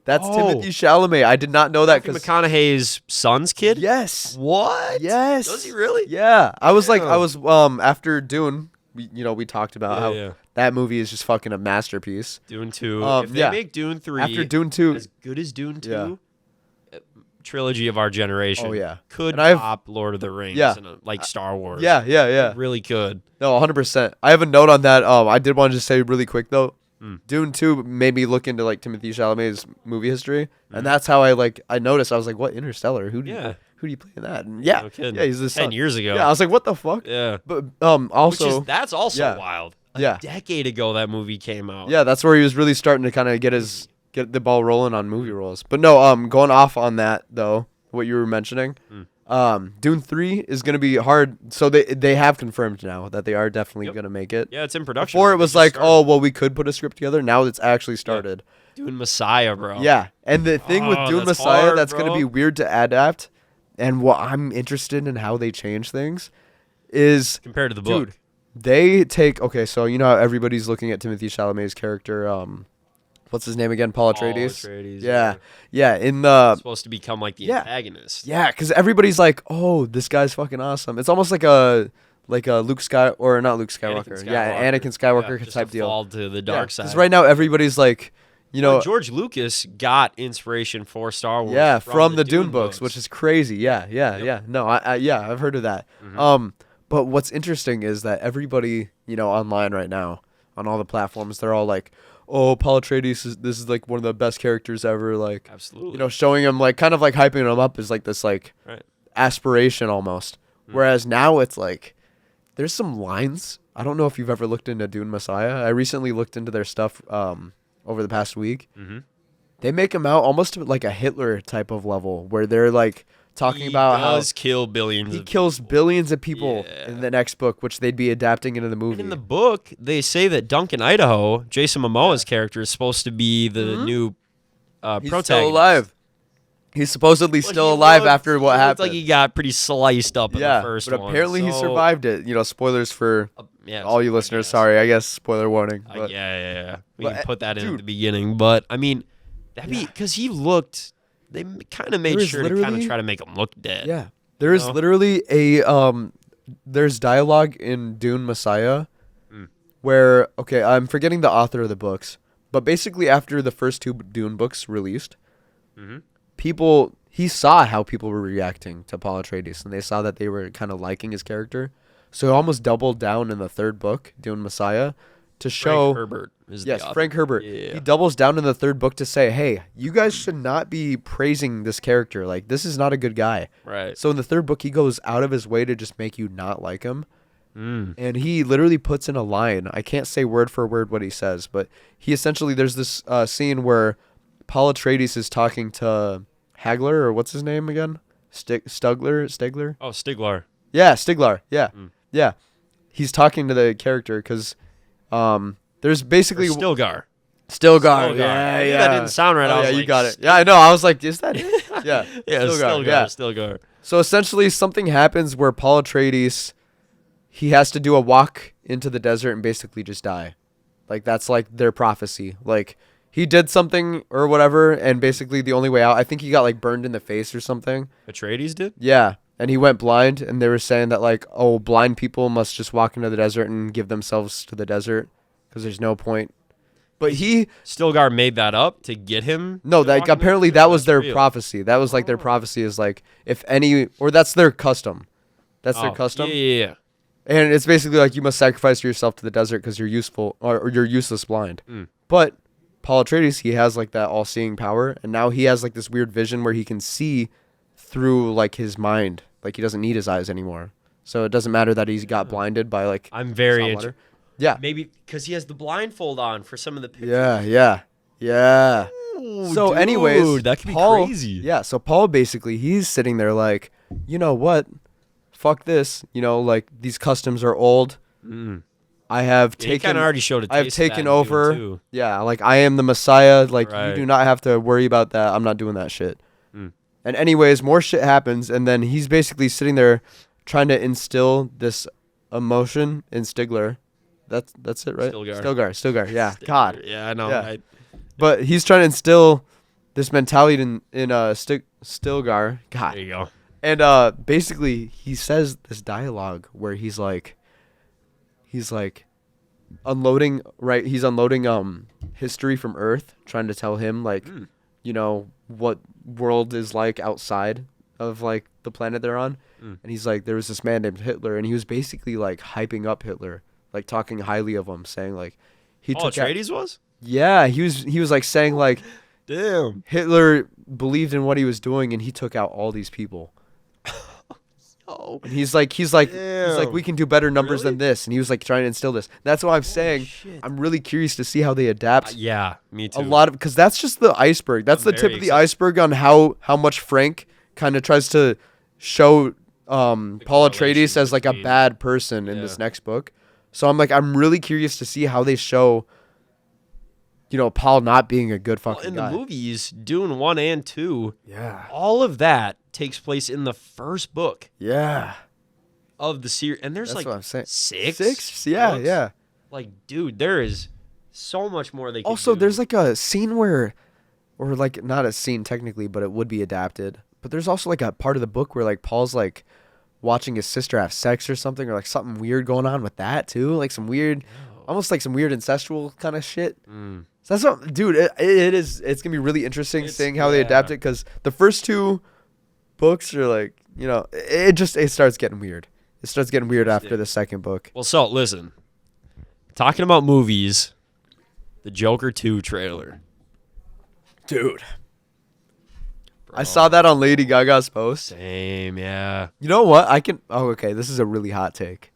That's Timothy Chalamet. I did not know that because McConaughey's son's kid. Yes. What? Yes. Does he really? Yeah. I was after Dune. We talked about how that movie is just fucking a masterpiece. Dune 2. If they make Dune 3 after Dune 2, as good as Dune 2, trilogy of our generation. Oh yeah, could top Lord of the Rings. And like Star Wars. Yeah. It really could. No, 100%. I have a note on that. I did want to just say really quick though. Dune 2 made me look into like Timothy Chalamet's movie history, and that's how I noticed. I was like, what, Interstellar? Who do you play in that? And No kidding. he's the 10 years ago. Yeah, I was like, what the fuck? Yeah. But also that's also wild. A decade ago that movie came out. Yeah, that's where he was really starting to kind of get the ball rolling on movie roles. But no, going off on that though, what you were mentioning, Dune 3 is going to be hard. So they have confirmed now that they are definitely going to make it. Yeah, it's in production. Before it was like, oh, well, we could put a script together. Now it's actually started. Dune Messiah, bro. Yeah, and the thing with Dune Messiah hard, that's going to be weird to adapt, and what I'm interested in how they change things is compared to the book. Dude, they take so you know how everybody's looking at Timothy Chalamet's character. What's his name again? Paul Atreides. Yeah. In the supposed to become like the antagonist. Yeah, because everybody's like, oh, this guy's fucking awesome. It's almost like a Luke Sky or not Luke Skywalker. Anakin Skywalker just type to deal. Fall to the dark side. Because right now everybody's like, you know, George Lucas got inspiration for Star Wars. Yeah, from the Dune books, which is crazy. Yeah. No, I've heard of that. But what's interesting is that everybody, you know, online right now on all the platforms, they're all like, oh, Paul Atreides this is like one of the best characters ever. Like, absolutely, you know, showing him like kind of like hyping him up as like this like aspiration almost. Whereas now it's like there's some lines. I don't know if you've ever looked into Dune Messiah. I recently looked into their stuff over the past week. They make him out almost like a Hitler type of level where they're like talking about how he kills billions of people in the next book, which they'd be adapting into the movie. And in the book, they say that Duncan Idaho, Jason Momoa's character, is supposed to be the new protagonist. He's still alive. He's supposedly still alive after what happened. Like he got pretty sliced up in the first one. But apparently he survived it. You know, spoilers for all you listeners. Sorry, I guess spoiler warning. But, we can put that in at the beginning. But I mean, that'd be because he looked. They kind of made sure to kind of try to make him look dead. Yeah. There is literally there's dialogue in Dune Messiah where, I'm forgetting the author of the books, but basically after the first 2 Dune books released, he saw how people were reacting to Paul Atreides, and they saw that they were kind of liking his character. So he almost doubled down in the 3rd book, Dune Messiah, to show Frank Herbert is yes, the author. Frank Herbert. Yeah. He doubles down in the 3rd book to say, hey, you guys should not be praising this character. Like, this is not a good guy. Right. So in the 3rd book, he goes out of his way to just make you not like him. And he literally puts in a line. I can't say word for word what he says, but he essentially, there's this scene where Paul Atreides is talking to Hagler, or what's his name again? Stigler? Oh, Stiglar. Yeah, Stiglar. Yeah. Yeah. He's talking to the character because there's basically Stilgar. Stilgar. Yeah. That didn't sound right. Oh, you got it. Yeah, I know. I was like, is that it? Yeah. Stilgar. So essentially something happens where Paul Atreides, he has to do a walk into the desert and basically just die. Like, that's like their prophecy. Like, he did something or whatever, and basically the only way out, I think he got like burned in the face or something. Atreides did? Yeah. And he went blind, and they were saying that, like, oh, blind people must just walk into the desert and give themselves to the desert because there's no point. But Stilgar made that up to get him. No, like, apparently that was their prophecy. That was, like, their prophecy is, like, if any, or that's their custom. That's their custom. Yeah. And it's basically, like, you must sacrifice yourself to the desert because you're useful, or you're useless blind. But Paul Atreides, he has, like, that all-seeing power, and now he has, like, this weird vision where he can see through, like, his mind. Like, he doesn't need his eyes anymore. So it doesn't matter that he's got blinded by, like, I'm very interested. Yeah. Maybe because he has the blindfold on for some of the pictures. Yeah. Ooh, so dude, anyways, that could be Paul, crazy. Yeah, so Paul basically, he's sitting there like, you know what? Fuck this. You know, like, these customs are old. I have taken. He kind of already showed a taste. I have taken over. Too. Yeah, like, I am the Messiah. Like, you do not have to worry about that. I'm not doing that shit. And anyways, more shit happens, and then he's basically sitting there trying to instill this emotion in Stigler, That's it, right? Stilgar. Stilgar. Yeah. God. Yeah, I know. Yeah. Right? But he's trying to instill this mentality in Stilgar. God. There you go. And basically he says this dialogue where he's like unloading, right? He's unloading history from Earth, trying to tell him like you know what world is like outside of like the planet they're on. And he's like, there was this man named Hitler, and he was basically like hyping up Hitler, like talking highly of him, saying like he took Atreides was? Yeah, he was like saying like Damn. Hitler believed in what he was doing and he took out all these people. Oh. And he's like we can do better numbers Really? than this, and he was like trying to instill this. That's why I'm saying shit. I'm really curious to see how they adapt. Yeah, me too. A lot of, because that's just the iceberg. That's the tip of the iceberg on how much Frank kind of tries to show Paul Atreides as like a bad person in this next book. So I'm really curious to see how they show, you know, Paul not being a good fucking guy. In the movies, Dune 1 and 2, Yeah. all of that takes place in the first book Yeah. of the series. And there's That's like what I'm saying. six? Yeah, books? yeah. Like, dude, there is so much more they can Also, do. there's like a scene or like not a scene technically, but it would be adapted. But there's also like a part of the book where like Paul's like watching his sister have sex or something, or like something weird going on with that too, like some weird, almost like some weird incestual kind of shit. So that's what, dude. It's gonna be really interesting seeing how they adapt it, because the first two books are like, you know, it starts getting weird. It starts getting weird after the second book. Well, so listen, talking about movies, the Joker 2 trailer, Dude. I saw that on Lady Gaga's post. Same, yeah. You know what? Okay, this is a really hot take.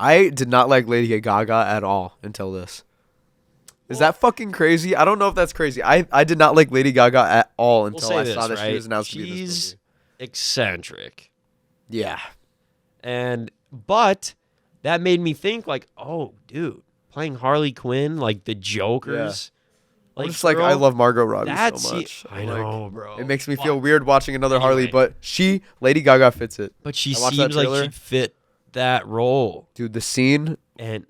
I did not like Lady Gaga at all until this. Is that fucking crazy? I don't know if that's crazy. I did not like Lady Gaga at all until I saw that she was announced to be in this She's movie. eccentric. Yeah. But that made me think like, oh, dude, playing Harley Quinn, like the Jokers. I'm just like, I love Margot Robbie that's so much. I know, bro. It makes me feel weird watching another Harley, Anyway. but Lady Gaga fits it. But she I watched seems that like trailer. she'd fit that role. Dude, the scene And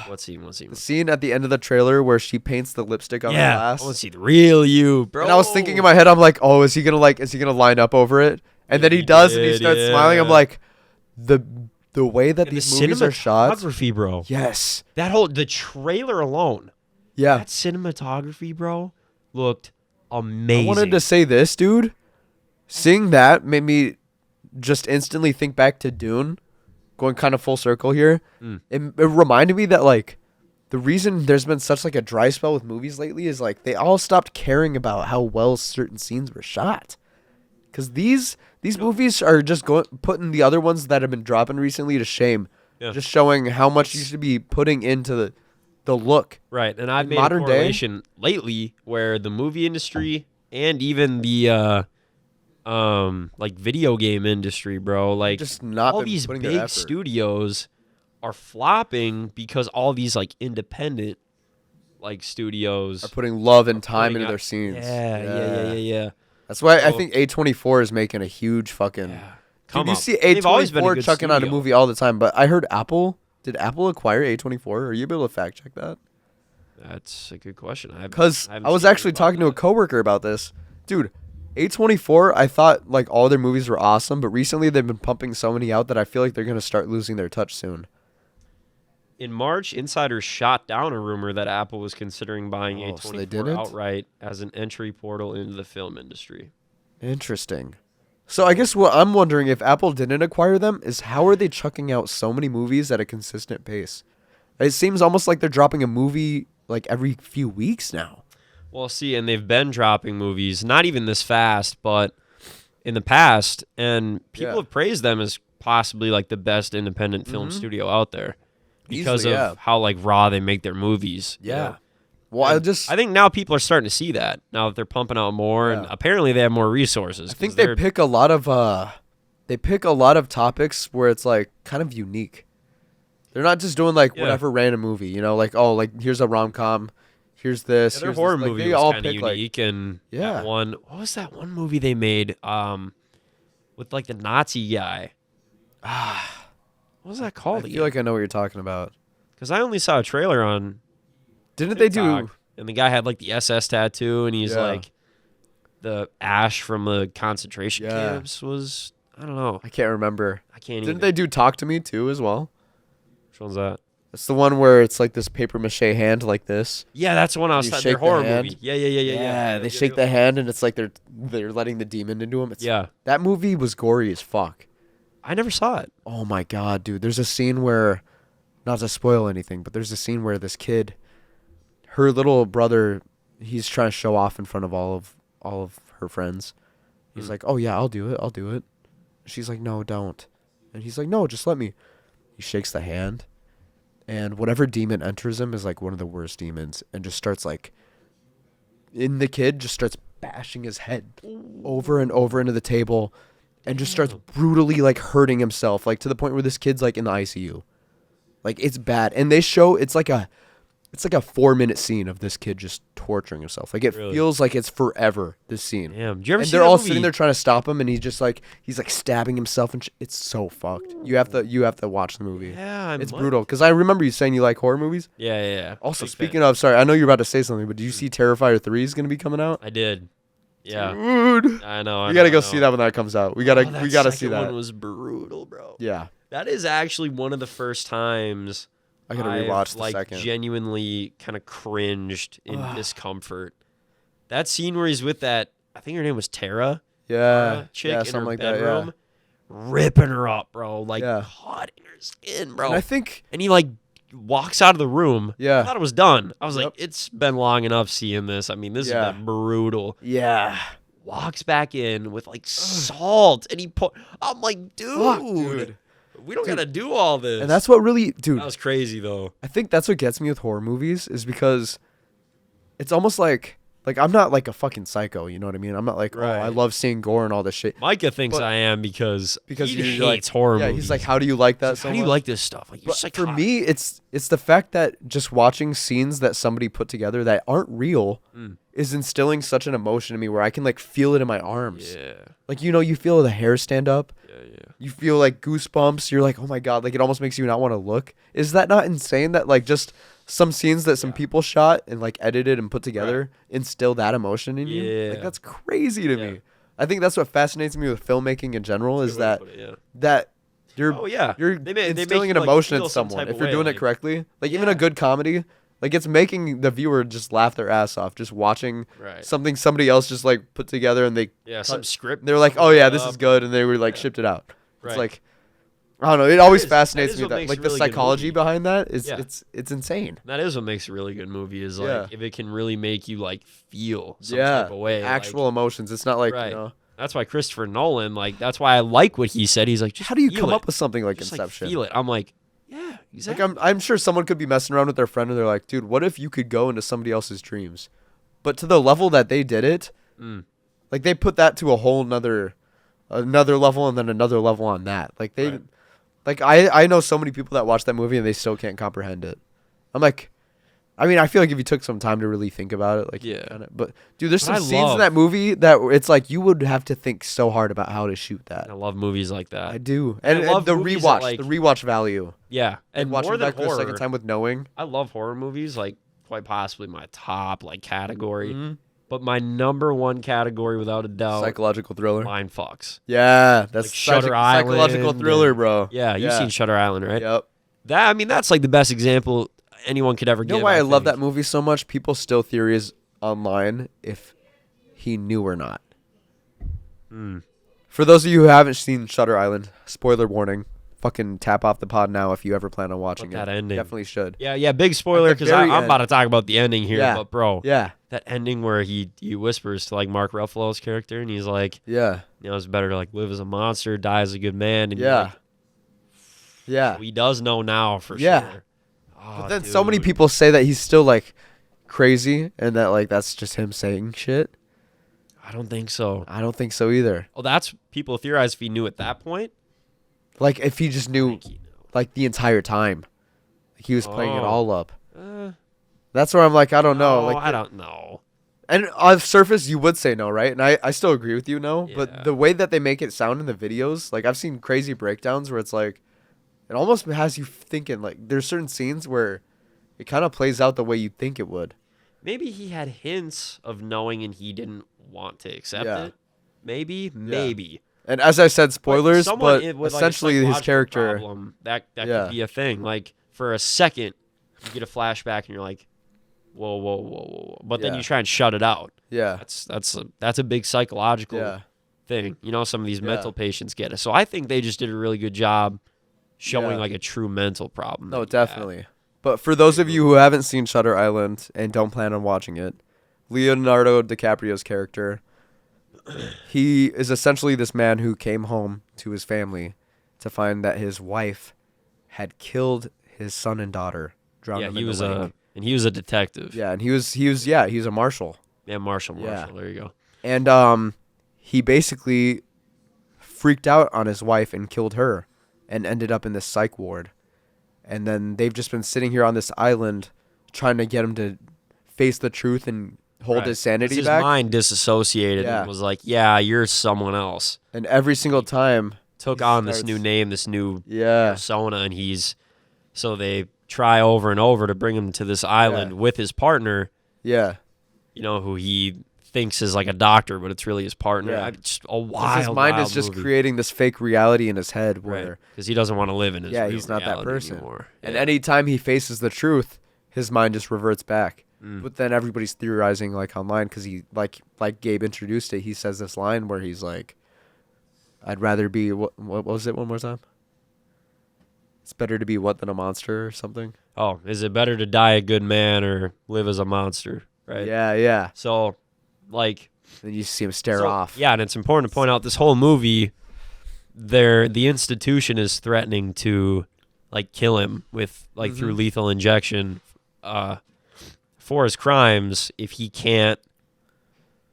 what scene? the scene at the end of the trailer where she paints the lipstick on the I glass. want to see the real you, bro. And I was thinking in my head, I'm like, oh, is he gonna line up over it? And then he does, and he starts smiling. I'm like, the way that these movies are shot. Cinematography, bro. Yes. The trailer alone. Yeah. That cinematography, bro, looked amazing. I wanted to say this, dude. Seeing that made me just instantly think back to Dune, going kind of full circle here. It reminded me that like the reason there's been such like a dry spell with movies lately is like they all stopped caring about how well certain scenes were shot. Because these movies are just putting the other ones that have been dropping recently to shame. Yeah. Just showing how much you should be putting into the look. Right, and I've made modern a day? correlation lately where the movie industry and even the like video game industry, bro, like Just not all been these putting their big effort. studios are flopping because all these like independent like studios Are putting love and time putting into out- their scenes. Yeah. That's why I So- think A24 is making a huge fucking. Yeah. Dude, you see They've always been a A24 good chucking out a studio. movie all the time, but I heard Did Apple acquire A24? Are you able to fact check that? That's a good question. Because I was actually talking to a coworker about this. Dude, A24, I thought like all their movies were awesome, but recently they've been pumping so many out that I feel like they're going to start losing their touch soon. In March, insiders shot down a rumor that Apple was considering buying Oh, so A24 they didn't? outright as an entry portal into the film industry. Interesting. So I guess what I'm wondering, if Apple didn't acquire them, is how are they chucking out so many movies at a consistent pace? It seems almost like they're dropping a movie like every few weeks now. Well, see, and they've been dropping movies, not even this fast, but in the past, and people Yeah. have praised them as possibly like the best independent film studio out there because Easily, of how like raw they make their movies. you know? Well, And I think now people are starting to see that now that they're pumping out more, and Yeah. apparently they have more resources. I think 'cause they they're- pick a lot of topics where it's like kind of unique. They're not just doing like Yeah. whatever random movie, you know, like oh, like here's a rom-com, here's this, their here's horror this. Like, movie they was all kind of pick like unique, and Yeah. that one. What was that one movie they made? With like the Nazi guy. What What was that called I again? feel like I know what you're talking about. Because I only saw a trailer on Didn't TikTok, they do? and the guy had like the SS tattoo, and he's like, the ash from the concentration camps was, I don't know. I can't remember. I can't Didn't either. they do Talk to Me too as well? Which one's that? It's the one where it's like this paper mache hand like this. Yeah, that's the one I was You talking. shake Their horror the hand. movie. Yeah. They shake the hand and it's like they're letting the demon into him. Yeah. That movie was gory as fuck. I never saw it. Oh my god, dude. There's a scene where, not to spoil anything, but there's a scene where this kid, her little brother, he's trying to show off in front of all of her friends. He's like, "Oh yeah, I'll do it." She's like, "No, don't." And he's like, "No, just let me." He shakes the hand, and whatever demon enters him is like one of the worst demons, and just starts like, the kid just starts bashing his head over and over into the table, and just starts brutally like hurting himself, like to the point where this kid's like in the ICU. Like it's bad. And they show it's like a 4-minute scene of this kid just torturing himself. Like it feels like it's forever, this scene. Damn. Did you ever and see they're that all movie? sitting there trying to stop him, and he's like stabbing himself, and it's so fucked. You have to watch the movie. Yeah, It's brutal. Because I remember you saying you like horror movies. Yeah. Also, Big speaking fan. of, sorry, I know you're about to say something, but do you see Terrifier 3 is going to be coming out? I did. Yeah. Dude. I know. We got to go see that when that comes out. We got to see second that. one was brutal, bro. Yeah. That is actually one of the first times I got to I've, rewatch the like, second. genuinely kind of cringed in discomfort. That scene where he's with that, I think her name was Tara. Chick in her something like bedroom, that, ripping her up, bro. Like Yeah. cutting her skin, bro. And I think, And he like walks out of the room. Yeah. I thought it was done. I was Yep. like, it's been long enough seeing this. I mean, this Yeah. has been brutal. yeah. Walks back in with like salt, and I'm like, dude. We don't gotta do all this. And that's what really, dude, that was crazy though. I think that's what gets me with horror movies is because it's almost like I'm not like a fucking psycho, you know what I mean? I'm not like, Right. oh, I love seeing gore and all this shit. Micah thinks But- I am because he you're like, hates horror yeah, movies. he's like, how do you like that so how do you much? like this stuff? Like, you're But for psychotic. me, it's the fact that just watching scenes that somebody put together that aren't real is instilling such an emotion in me where I can like feel it in my arms. Yeah. Like, you feel the hair stand up. Yeah. You feel like goosebumps. You're like, oh my God, like it almost makes you not want to look. Is that not insane that like just some scenes that some people shot and like edited and put together instill that emotion in you? Yeah. Like that's crazy to Yeah. me. I think that's what fascinates me with filmmaking in general is Good way to that put it, yeah. that you're Oh, yeah. you're They make instilling you, an like, emotion feel in some someone type if of you're way, doing like- it correctly. Like even a good comedy, like it's making the viewer just laugh their ass off just watching Right. something somebody else just like put together and they Yeah, some script. they're like, someone oh yeah, put this up. is good, and they were like shipped it out. It's Right. like, I don't know. It always is- fascinates that is me what that makes like a the really good psychology movie. behind that is Yeah. it's insane. That is what makes a really good movie is like Yeah. if it can really make you like feel some Yeah, type of way. actual like, emotions. It's not like right. you know. That's why Christopher Nolan, like that's why I like what he said. He's like, just How do you feel come it. up with something like Just Inception? Like, feel it. I'm like, yeah, Like exactly. I'm sure someone could be messing around with their friend and they're like, dude, what if you could go into somebody else's dreams? But to the level that they did it, like they put that to a whole another level and then another level on that. Like they, Right. like I know so many people that watch that movie and they still can't comprehend it. I'm like, I mean, I feel like if you took some time to really think about it, like you Yeah. kinda, but dude, there's But some I scenes love- in that movie that it's like you would have to think so hard about how to shoot that. I love movies like that. I do, And I and love the movies rewatch, that, like- the rewatch value, Yeah, and watching more than back for the horror, second time with knowing. I love horror movies. Like quite possibly my top like category. Mm-hmm. But my number one category, without a doubt, Psychological thriller. mind fucks. Yeah, that's Like Shutter psychological Island thriller, and- bro. Yeah, you've seen Shutter Island, right? Yep. That I mean, that's like the best example anyone could ever You know give. why I love think. that movie so much? People still theories online if he knew or not. For those of you who haven't seen Shutter Island, spoiler warning. Fucking tap off the pod now if you ever plan on watching That it. ending. Definitely should. Yeah, big spoiler At the because very I'm end. about to talk about the ending here. Yeah. But bro, Yeah. that ending where he whispers to like Mark Ruffalo's character and he's like, Yeah. you know, it's better to like live as a monster, die as a good man. And you're Yeah. like, Yeah. he does know now for Yeah. sure. But then so many people say that he's still like crazy and that like that's just him saying shit. I don't think so. I don't think so either. Oh, that's people theorize if he knew at that point. Like if he just I knew think he knew. like the entire time. Like he was playing it Oh. all up. Uh, That's where I'm like, I don't know. no, Like I don't know. And on surface, you would say no, right? And I still agree with you, no. Yeah. But the way that they make it sound in the videos, like I've seen crazy breakdowns where it's like It almost has you thinking, like, there's certain scenes where it kind of plays out the way you think it would. Maybe he had hints of knowing and he didn't want to accept Yeah. it. Maybe. And as I said, spoilers, someone but with, like, a essentially his psychological character. problem, that Yeah. could be a thing. Like, for a second, you get a flashback and you're like, whoa. But then Yeah. you try and shut it out. Yeah. That's a big psychological Yeah. thing. You know, some of these Yeah. mental patients get it. So I think they just did a really good job showing Yeah. like a true mental problem. No, that he had. definitely. But for those of you who haven't seen Shutter Island and don't plan on watching it, Leonardo DiCaprio's character, he is essentially this man who came home to his family to find that his wife had killed his son and daughter, drowned Yeah, them he in was the lake. he was a detective. Yeah, and he was a marshal. Yeah, Marshall. Yeah. There you go. And he basically freaked out on his wife and killed her and ended up in this psych ward. And then they've just been sitting here on this island trying to get him to face the truth and hold Right. his sanity His back. mind disassociated Yeah. and was like, yeah, you're someone else. And every single time Took he on this starts- new name, this new Yeah. persona, and so they try over and over to bring him to this island with his partner, Yeah. you know, who he thinks is like a doctor, but it's really his partner. Yeah. Just a 'Cause wild, his mind wild is just movie. creating this fake reality in his head where Right, because he doesn't want to live in his real he's not that reality person. anymore. And Yeah. anytime he faces the truth, his mind just reverts back. Mm. But then everybody's theorizing like online because he like Gabe introduced it. He says this line where he's like, "I'd rather be what was it one more time? It's better to be what than a monster or something." Oh, is it better to die a good man or live as a monster? Right. Yeah. So, like, Then you see him stare so- off. Yeah, and it's important to point out this whole movie, the institution is threatening to, like, kill him with through lethal injection, for his crimes if he can't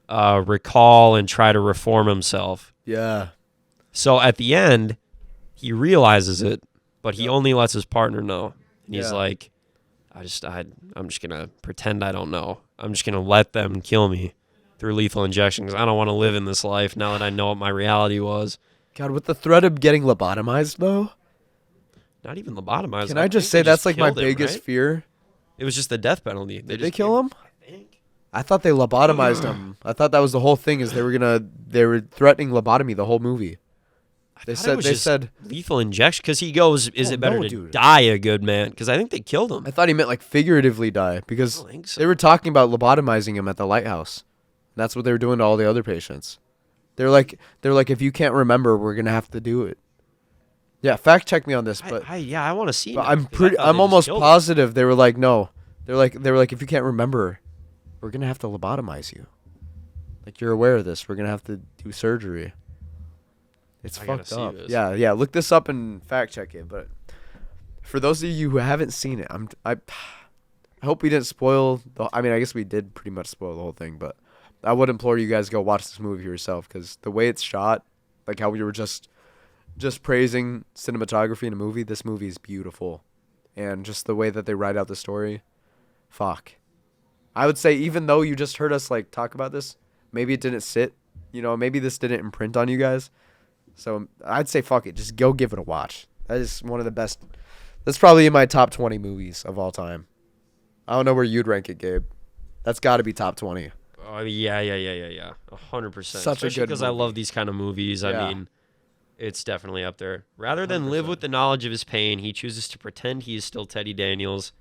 recall and try to reform himself. Yeah. So at the end, he realizes it, but he only lets his partner know. And he's Yeah. like, I'm just gonna pretend I don't know. I'm just gonna let them kill me through lethal injection because I don't want to live in this life now that I know what my reality was. God, with the threat of getting lobotomized though, Not even lobotomized. can I just say that's like my biggest fear? It was just the death penalty. Did they kill him? I think. I thought they lobotomized him. I thought that was the whole thing. Is they were threatening lobotomy the whole movie. They thought it was just said lethal injection because he goes, is Oh, it better no, to dude. die a good man? Because I think they killed him. I thought he meant like figuratively die because I don't think so. they were talking about lobotomizing him at the lighthouse. That's what they were doing to all the other patients. They're like if you can't remember, we're gonna have to do it. Yeah, fact check me on this, but I want to see. but now, I'm 'cause I pretty. thought they I'm just almost killed him. positive they were like no. They were like if you can't remember, we're gonna have to lobotomize you. Like you're aware of this. We're gonna have to do surgery. It's I gotta fucked see up. this. Yeah. Look this up and fact check it. But for those of you who haven't seen it, I hope we didn't spoil. I mean, I guess we did pretty much spoil the whole thing. But I would implore you guys to go watch this movie yourself because the way it's shot, like how we were just praising cinematography in a movie. This movie is beautiful, and just the way that they write out the story. Fuck. I would say even though you just heard us like talk about this, maybe it didn't sit. You know, maybe this didn't imprint on you guys. So I'd say fuck it. Just go give it a watch. That is one of the best. That's probably in my top 20 movies of all time. I don't know where you'd rank it, Gabe. That's got to be top 20. Oh yeah. 100%. Such a good because I movie. love these kind of movies. I Yeah. mean, it's definitely up there. Rather than live with the knowledge of his pain, he chooses to pretend he is still Teddy Daniels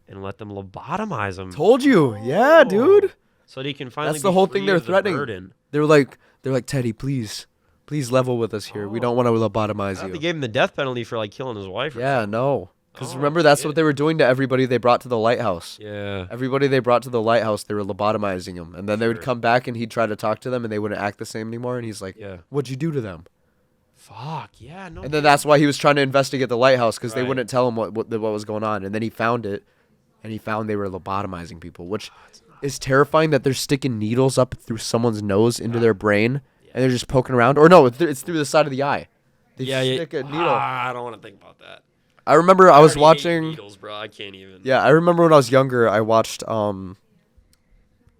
and let them lobotomize him. Told you. Yeah, dude. So that he can finally. That's the be whole free thing they're of the threatening. burden. They're like Teddy, please level with us here. We don't want to I lobotomize thought you. they gave him the death penalty for like killing his wife. Or Yeah, no. Because Oh, remember, that's shit. what they were doing to everybody they brought to the lighthouse. Yeah. Everybody they brought to the lighthouse, they were lobotomizing him. And then they would Sure. come back and he'd try to talk to them and they wouldn't act the same anymore. And he's like, Yeah. what'd you do to them? Fuck. Yeah. No. And then that's why he was trying to investigate the lighthouse because they Right. wouldn't tell him what was going on. And then he found it and he found they were lobotomizing people, which is terrifying that they're sticking needles up through someone's nose into their brain and they're just poking around. Or no, it's through the side of the eye. They yeah. stick a needle. I don't want to think about that. I remember I was already hate watching. needles, bro. I can't even. Yeah, I remember when I was younger, I watched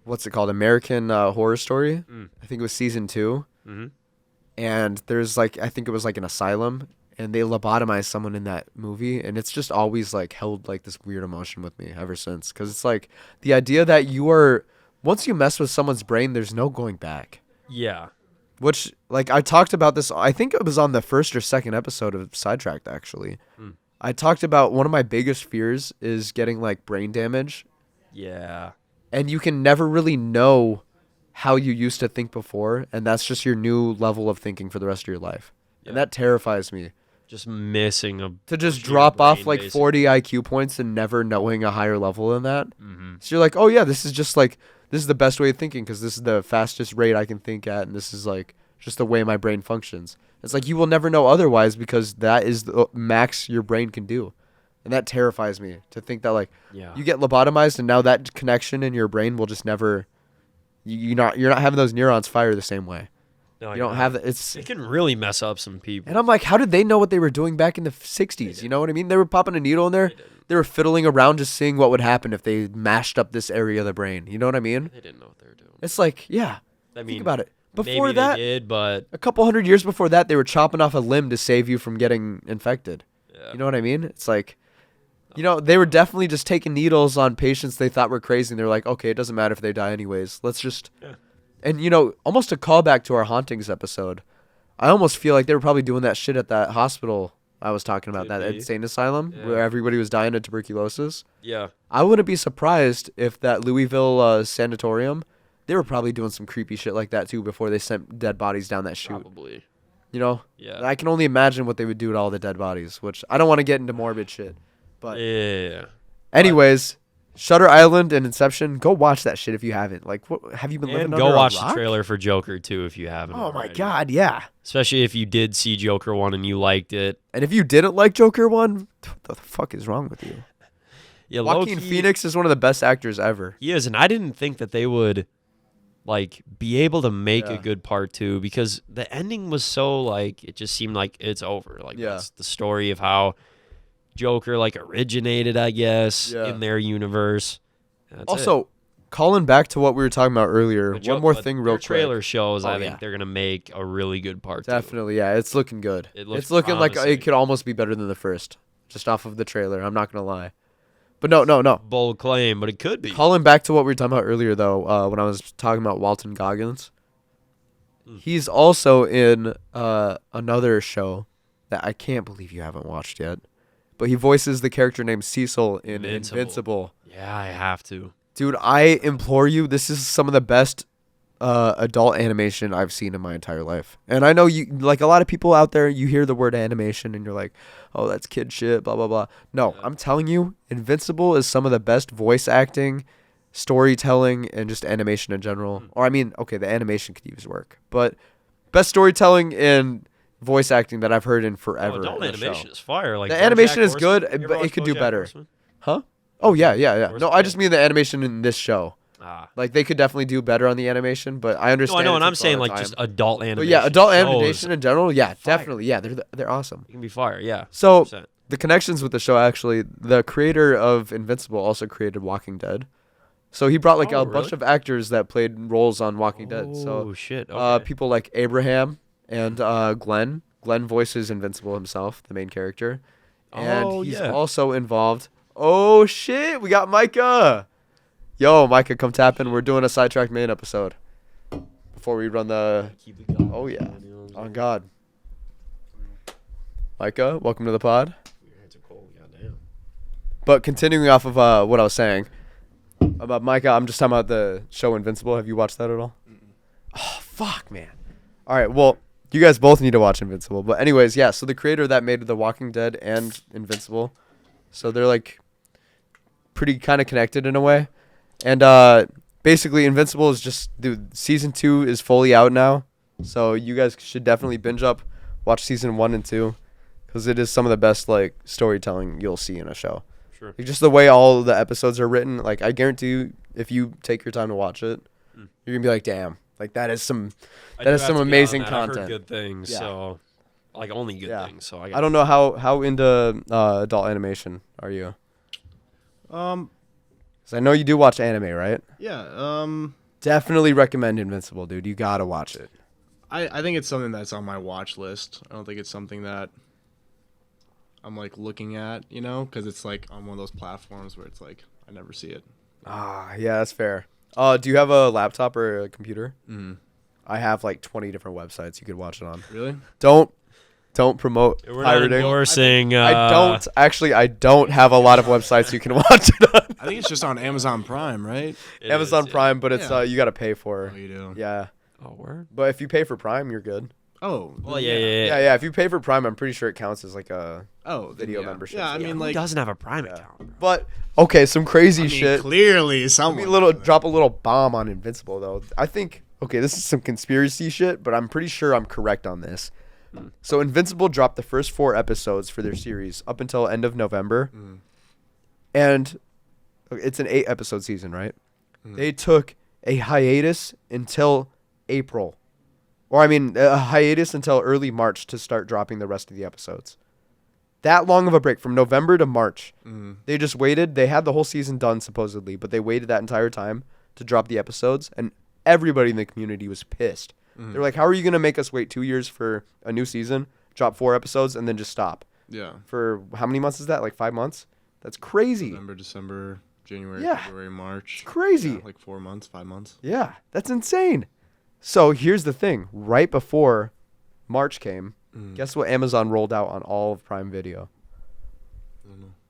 what's it called? American Horror Story. I think it was season 2. Mm-hmm. And there's like I think it was like an asylum, and they lobotomize someone in that movie, and it's just always like held like this weird emotion with me ever since, because it's like the idea that once you mess with someone's brain, there's no going back. Yeah. Which, like, I talked about this, I think it was on the first or second episode of Sidetracked, actually. I talked about one of my biggest fears is getting, like, brain damage. Yeah. And you can never really know how you used to think before, and that's just your new level of thinking for the rest of your life. Yeah. And that terrifies me. Just missing to just drop off, like, basically 40 IQ points and never knowing a higher level than that. Mm-hmm. So you're like, oh, yeah, this is just, like, this is the best way of thinking because this is the fastest rate I can think at, and this is, like, just the way my brain functions. It's like you will never know otherwise because that is the max your brain can do. And that terrifies me to think that, like, you get lobotomized and now that connection in your brain will just never you're not having those neurons fire the same way. No, you don't have that. It can really mess up some people. And I'm like, how did they know what they were doing back in the 60s? You know what I mean? They were popping a needle in there. They were fiddling around just seeing what would happen if they mashed up this area of the brain. You know what I mean? They didn't know what they were doing. It's like, think about it. Before maybe that, they did, but a couple hundred years before that, they were chopping off a limb to save you from getting infected. Yeah. You know what I mean? It's like, they were definitely just taking needles on patients they thought were crazy. And they're like, okay, it doesn't matter if they die anyways. Let's just... Yeah. And, almost a callback to our hauntings episode. I almost feel like they were probably doing that shit at that hospital I was talking about, that insane asylum where everybody was dying of tuberculosis. Yeah. I wouldn't be surprised if that Louisville sanatorium, they were probably doing some creepy shit like that too before they sent dead bodies down that chute. Probably. Yeah. I can only imagine what they would do to all the dead bodies, which I don't want to get into morbid shit. But yeah. Anyways, Shutter Island and Inception, go watch that shit if you haven't. Like, what have you been living under a rock? And go watch the trailer for Joker too if you haven't. Oh my god, yeah. Especially if you did see Joker 1 and you liked it. And if you didn't like Joker 1, what the fuck is wrong with you? Yeah, Joaquin Phoenix is one of the best actors ever. He is, and I didn't think that they would be able to make a good part 2 because the ending was so it just seemed like it's over. That's the story of how Joker originated, I guess, in their universe. Also, calling back to what we were talking about earlier, one more thing real quick. Trailer shows I think they're going to make a really good part 2. Definitely, yeah. It's looking good. It's looking promising. like it could almost be better than the first, just off of the trailer. I'm not going to lie. But no. Bold claim, but it could be. Calling back to what we were talking about earlier, though, when I was talking about Walton Goggins, he's also in another show that I can't believe you haven't watched yet. But he voices the character named Cecil in Invincible. Yeah, I have to. Dude, I implore you, this is some of the best adult animation I've seen in my entire life. And I know you, a lot of people out there, you hear the word animation and you're like, oh, that's kid shit, blah, blah, blah. No, I'm telling you, Invincible is some of the best voice acting, storytelling, and just animation in general. Or, I mean, okay, the animation could use work. But best storytelling and voice acting that I've heard in forever. Oh, adult animation is fire. The animation is good, but it could do better. Horseman? Huh? Oh, yeah. No, I just mean the animation in this show. They could definitely do better on the animation, but I understand. No, I know, and I'm saying just adult animation. But yeah, adult animation in general, definitely. Yeah, they're awesome. It can be fire, yeah. 100%. So the connections with the show, actually, the creator of Invincible also created Walking Dead. So he brought a bunch of actors that played roles on Walking Dead. So shit. Okay. People like Abraham and Glenn. Glenn voices Invincible himself, the main character. And he's also involved. Oh shit, we got Micah. Yo, Micah, come tap in. We're doing a Sidetracked main episode. Before we run the... Oh, yeah. On God. Micah, welcome to the pod. But continuing off of what I was saying about Micah, I'm just talking about the show Invincible. Have you watched that at all? Oh, fuck, man. All right, well, you guys both need to watch Invincible. But anyways, yeah, so the creator that made The Walking Dead and Invincible, so they're pretty kind of connected in a way. And basically, Invincible is just, dude, season 2 is fully out now. So you guys should definitely binge up, watch season 1 and 2, because it is some of the best storytelling you'll see in a show. Sure. Just the way all the episodes are written, I guarantee you, if you take your time to watch it, you're gonna be like, damn, that is some amazing content. I've heard good things, so only good things. So I don't know how into adult animation are you? I know you do watch anime, right? Yeah. Definitely recommend Invincible, dude. You gotta watch it. I think it's something that's on my watch list. I don't think it's something that I'm like looking at, you know, because it's like on one of those platforms where it's like I never see it. Yeah, that's fair. Do you have a laptop or a computer? Mm. I have like 20 different websites you could watch it on. Really? Don't promote We're not pirating. endorsing. I don't have a lot of websites you can watch it on. I think it's just on Amazon Prime, right? Amazon Prime, but it's Yeah. You got to pay for. Oh, you do. Yeah, Oh, word. but if you pay for Prime, you're good. Oh. Well, yeah. Yeah. If you pay for Prime, I'm pretty sure it counts as like a Oh, video yeah. membership. Yeah, I mean, Who like, doesn't have a Prime account? Bro? But okay, some crazy I mean, shit. clearly Let someone. me drop a little bomb on Invincible though. I think this is some conspiracy shit, but I'm pretty sure I'm correct on this. So Invincible dropped the first 4 episodes for their series up until end of November, and it's an 8-episode season, right? They took a hiatus until April, or a hiatus until early March to start dropping the rest of the episodes. That long of a break from November to March. They just waited. They had the whole season done supposedly, but they waited that entire time to drop the episodes, and everybody in the community was pissed. They're like, how are you going to make us wait 2 years for a new season, drop 4 episodes, and then just stop? Yeah. For how many months is that? Like 5 months? That's crazy. November, December, January, Yeah. February, March. It's crazy. Yeah, like 4 months, 5 months. Yeah, that's insane. So here's the thing. Right before March came, guess what Amazon rolled out on all of Prime Video?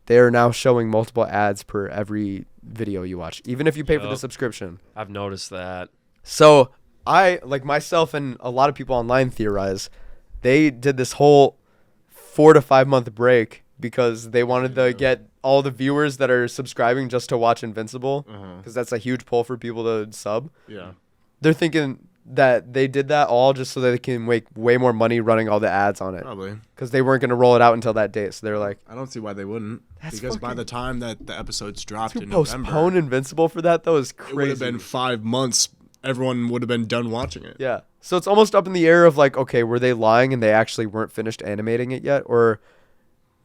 They are now showing multiple ads per every video you watch, even if you pay for the Yup. subscription. I've noticed that. So I, like myself and a lot of people online theorize, they did this whole 4 to 5 month break because they wanted to get all the viewers that are subscribing just to watch Invincible, because that's a huge pull for people to sub. Yeah. They're thinking that they did that all just so that they can make way more money running all the ads on it, Probably. because they weren't going to roll it out until that date. So they're like, I don't see why they wouldn't. That's Because by fucking- the time that the episodes dropped to in postpone November, Invincible for that though is it would crazy. have been 5 months. Everyone would have been done watching it. Yeah. So it's almost up in the air of like, okay, were they lying and they actually weren't finished animating it yet? Or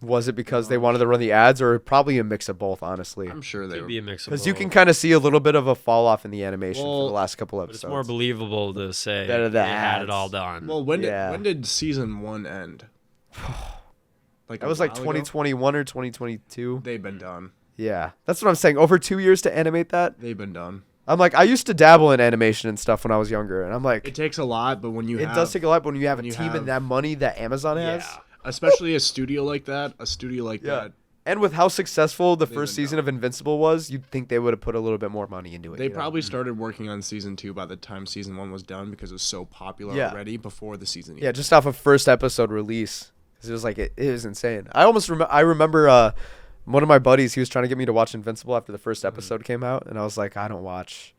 was it because they wanted to run the ads, or probably a mix of both, honestly? I'm sure they Could were. be a mix of Because you both. can kind of see a little bit of a fall off in the animation for Well, the last couple But episodes. it's more believable to say Better they than had it ads. all done. Well, when Yeah. did season 1 end? Like That a was like while ago? 2021 or 2022. They've been done. Yeah. That's what I'm saying. Over 2 years to animate that? They've been done. I'm like, I used to dabble in animation and stuff when I was younger. And I'm like, It takes a lot, but when you it have, does take a lot, but when you have a when you team have- and that money that Amazon has. Yeah. especially a studio like that, Yeah. And with how successful the They've first been season done. of Invincible was, you'd think they would have put a little bit more money into it. they you know? probably started working on season 2 by the time season 1 was done because it was so popular Yeah. already before the season. Yeah, just off of first episode release. 'Cause it was like, it was insane. I remember one of my buddies, he was trying to get me to watch Invincible after the first episode came out. And I was like, I don't watch.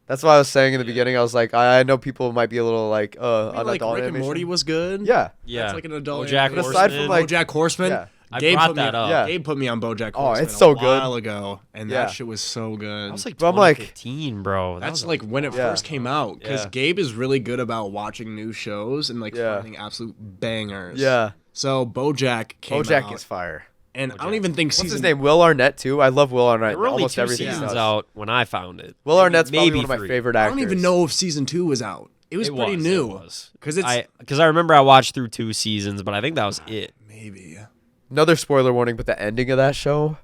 That's what I was saying in the beginning. I was like, I know people might be a little like, I mean, like adult Rick and animation. Morty was good. Yeah. Yeah. That's like an adult. BoJack animation. But aside from, Horseman. like- BoJack Horseman. Yeah. I Gabe brought put that me, up. Yeah. Gabe put me on BoJack Oh, Horseman it's so a good. while ago, and Yeah. that shit was so good. That was like But I'm like- 2015, bro. That That's was like when it Yeah. first came out, because Yeah. Gabe is really good about watching new shows and like Yeah. finding absolute bangers. Yeah. So BoJack came BoJack out, is fire. and I don't even think What's season. his name? Will Arnett, too? I love Will Arnett. There were only Almost 2 everything he seasons does. out when I found it. Will Arnett's probably maybe one of my 3. favorite I actors. don't even know if season 2 was out. It was pretty new. Because it's Because I remember I watched through 2 seasons, but I think that was it. maybe Another spoiler warning, but the ending of that show,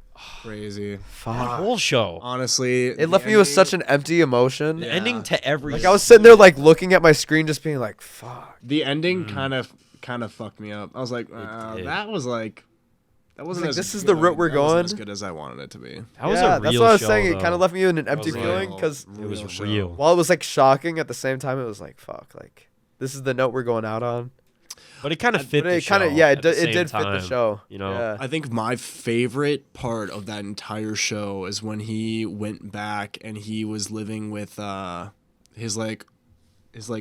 crazy. The fuck. whole show. Honestly, It left me with such an empty emotion. The Yeah. ending to every. Like I was sitting there like looking at my screen just being like, fuck. The ending kind of fucked me up. I was like, did. that was like. That wasn't like, as this is good. the route we're That wasn't going. as good as I wanted it to be. That was Yeah, a real that's what I was show, saying. It though. kind of left me with an empty was feeling real. because It was show. real. while it was like shocking, at the same time it was like, fuck, like this is the note we're going out on. But it kind of fit But the it kind of, show yeah, at the it same did fit the time, show. You know? Yeah. I think my favorite part of that entire show is when he went back and he was living with his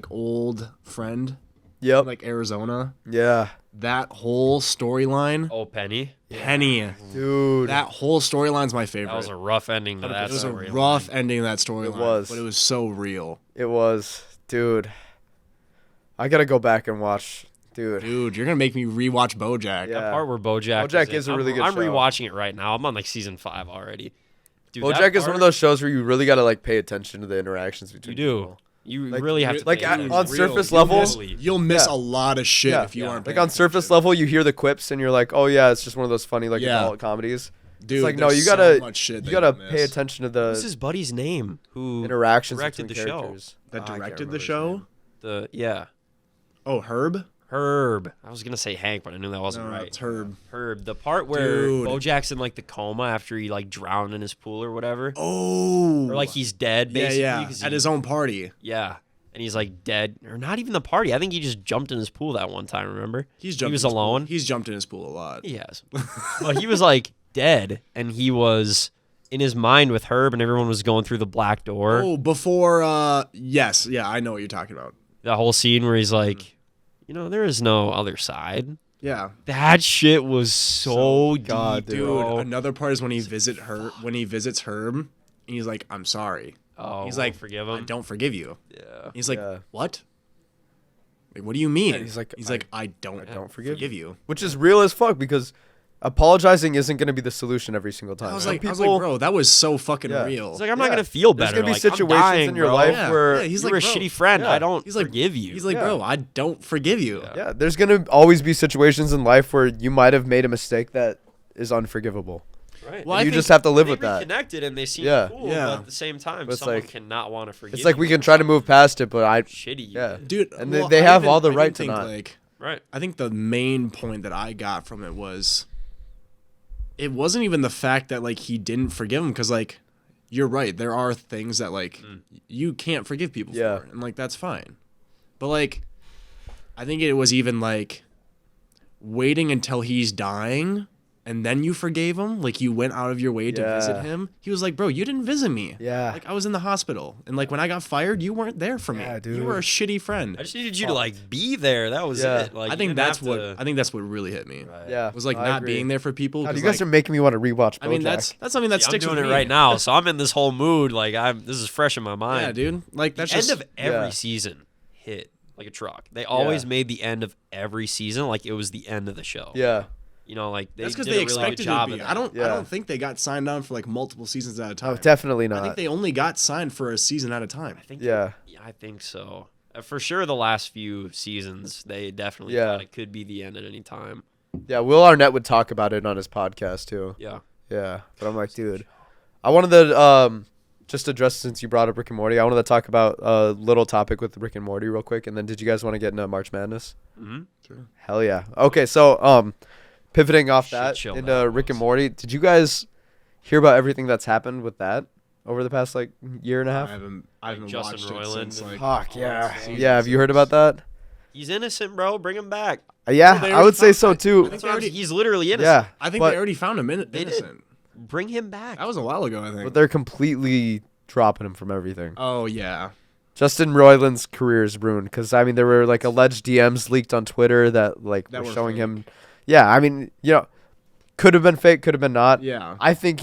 old friend Yep. in like Arizona. Yeah. That whole storyline, Oh, Penny. Penny. Dude. That whole storyline's my favorite. That was a rough ending to that it was a story. rough ending to that storyline. It was. But it was so real. It was. Dude. I gotta go back and watch. Dude. Dude, you're gonna make me rewatch BoJack. Yeah. That part where BoJack. BoJack in. is a really good I'm show. rewatching it right now. I'm on like season 5 already. Dude, that BoJack is one part- of those shows where you really gotta like pay attention to the interactions You between do. people. You Like, really have to like pay on attention. surface You'll level. miss- You'll miss Yeah. a lot of shit Yeah. if you aren't Like paying on surface attention. level, you hear the quips and you're like, oh yeah, it's just one of those funny like Yeah. adult comedies. Dude, It's like no, there's you so gotta much shit you that gotta you'll pay miss. attention to What's the his buddy's name? Who interactions directed between the show? characters. That I can't directed remember the his show? name. Yeah, Oh, Herb? Herb. I was gonna say Hank, but I knew that wasn't No, right. it's Herb. Herb. The part where Dude. BoJack's in like the coma after he like drowned in his pool or whatever, Oh. or like he's dead yeah, basically. yeah. 'cause At he- his own party. Yeah, and he's like dead, or not even the party. I think he just jumped in his pool that one time. Remember? He's He jumped was in his pool. alone. He's jumped in his pool a lot. He has. But he was like dead, and he was in his mind with Herb, and everyone was going through the black door. Oh, before yes, yeah, I know what you're talking about. That whole scene where he's like, you know, there is no other side. Yeah. That shit was so deep, God, Dude, bro. another part is when he visits Herb and he's like, I'm sorry. Oh, He's like, forgive I him. don't forgive you. Yeah. He's like, Yeah. what? Like, what do you mean? Yeah, he's like, I don't forgive forgive you. Which is real as fuck because apologizing isn't going to be the solution every single time. I was Some like, people, bro, that was so fucking Yeah. real. He's like, I'm not Yeah. gonna feel There's better. gonna be Like, situations I'm dying, in your bro. life Yeah. where Yeah, he's You're like, a bro. shitty friend. Yeah. I don't He's like, forgive you. He's like, Yeah. bro, I don't forgive you. yeah, there's going to always be situations in life where you might have made a mistake that is unforgivable. right. Well, And I you think just have to live They with that. reconnected and they seem Yeah. cool, Yeah. but at the same time, But it's someone like- cannot want to forgive. It's like you we can for try to something move past it, but I shitty. you yeah. did. Dude, And well, they I have even- all the I right even to think, not. Like, Right. I think the main point that I got from it was it wasn't even the fact that like he didn't forgive him, because like you're right, there are things that like you can't forgive people Yeah. for, and like that's fine. But like I think it was even like waiting until he's dying and then you forgave him, like you went out of your way to Yeah. visit him. He was like, bro, you didn't visit me. Yeah. Like I was in the hospital, and like when I got fired, you weren't there for me. Yeah, You were a shitty friend. I just needed you to like be there. That was Yeah. it. Like I you think didn't that's have what to- really hit me. Yeah. Was like I not agree. being there for people. God, 'cause, you guys like, are making me want to rewatch I mean, BoJack. that's something that See, I'm sticks doing with it me. right now, so I'm in this whole mood. Like this is fresh in my mind. Yeah, dude. Like that's the just end of every yeah. season hit like a truck. They always Yeah. made the end of every season like it was the end of the show. Yeah. You know, like they that's because did they a really good expected it job to of be. that. I Yeah. don't think they got signed on for like multiple seasons at a time. Oh, definitely I not. think they only got signed for a season at a time. I think Yeah. I think so. For sure, the last few seasons, they definitely Yeah. thought it could be the end at any time. Yeah, Will Arnett would talk about it on his podcast too. Yeah. Yeah, but I'm like, dude, I wanted to just address, since you brought up Rick and Morty, I wanted to talk about a little topic with Rick and Morty real quick, and then did you guys want to get into March Madness? Mm-hmm. Sure. Hell yeah. Okay, so pivoting off Shit that show into that Rick and was. Morty, did you guys hear about everything that's happened with that over the past like year and a I half? haven't Justin watched it Roiland since and- like Fuck yeah. seasons. Yeah, have you heard about that? He's innocent, bro. Bring him back. Yeah, they I already would say found- so I too. That's they what I'm already- saying. He's literally innocent. Yeah, I think but, they already found him They did. innocent. Bring him back. That was a while ago, I think. but they're completely dropping him from everything. Oh yeah. Justin Roiland's career is ruined because I mean there were like alleged DMs leaked on Twitter that like That were were showing fake. him. Yeah, I mean could have been fake, could have been not. Yeah. I think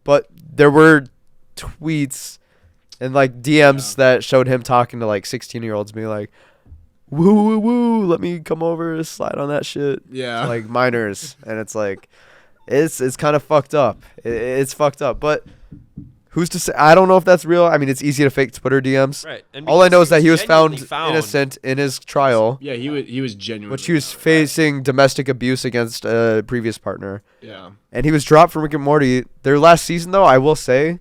but there were tweets and like DMs that showed him talking to like 16-year-olds, being like, "Woo woo woo, let me come over, slide on that shit." Yeah. Like minors, and it's like, it's kind of fucked up. It's fucked up, but. Who's to say? I don't know if that's real. I mean, it's easy to fake Twitter DMs. Right. And All I know is that he was genuinely found innocent in his trial, Yeah, he was genuine. which he was facing domestic abuse against a previous partner, Yeah. and he was dropped from Rick and Morty. Their last season, though, I will say,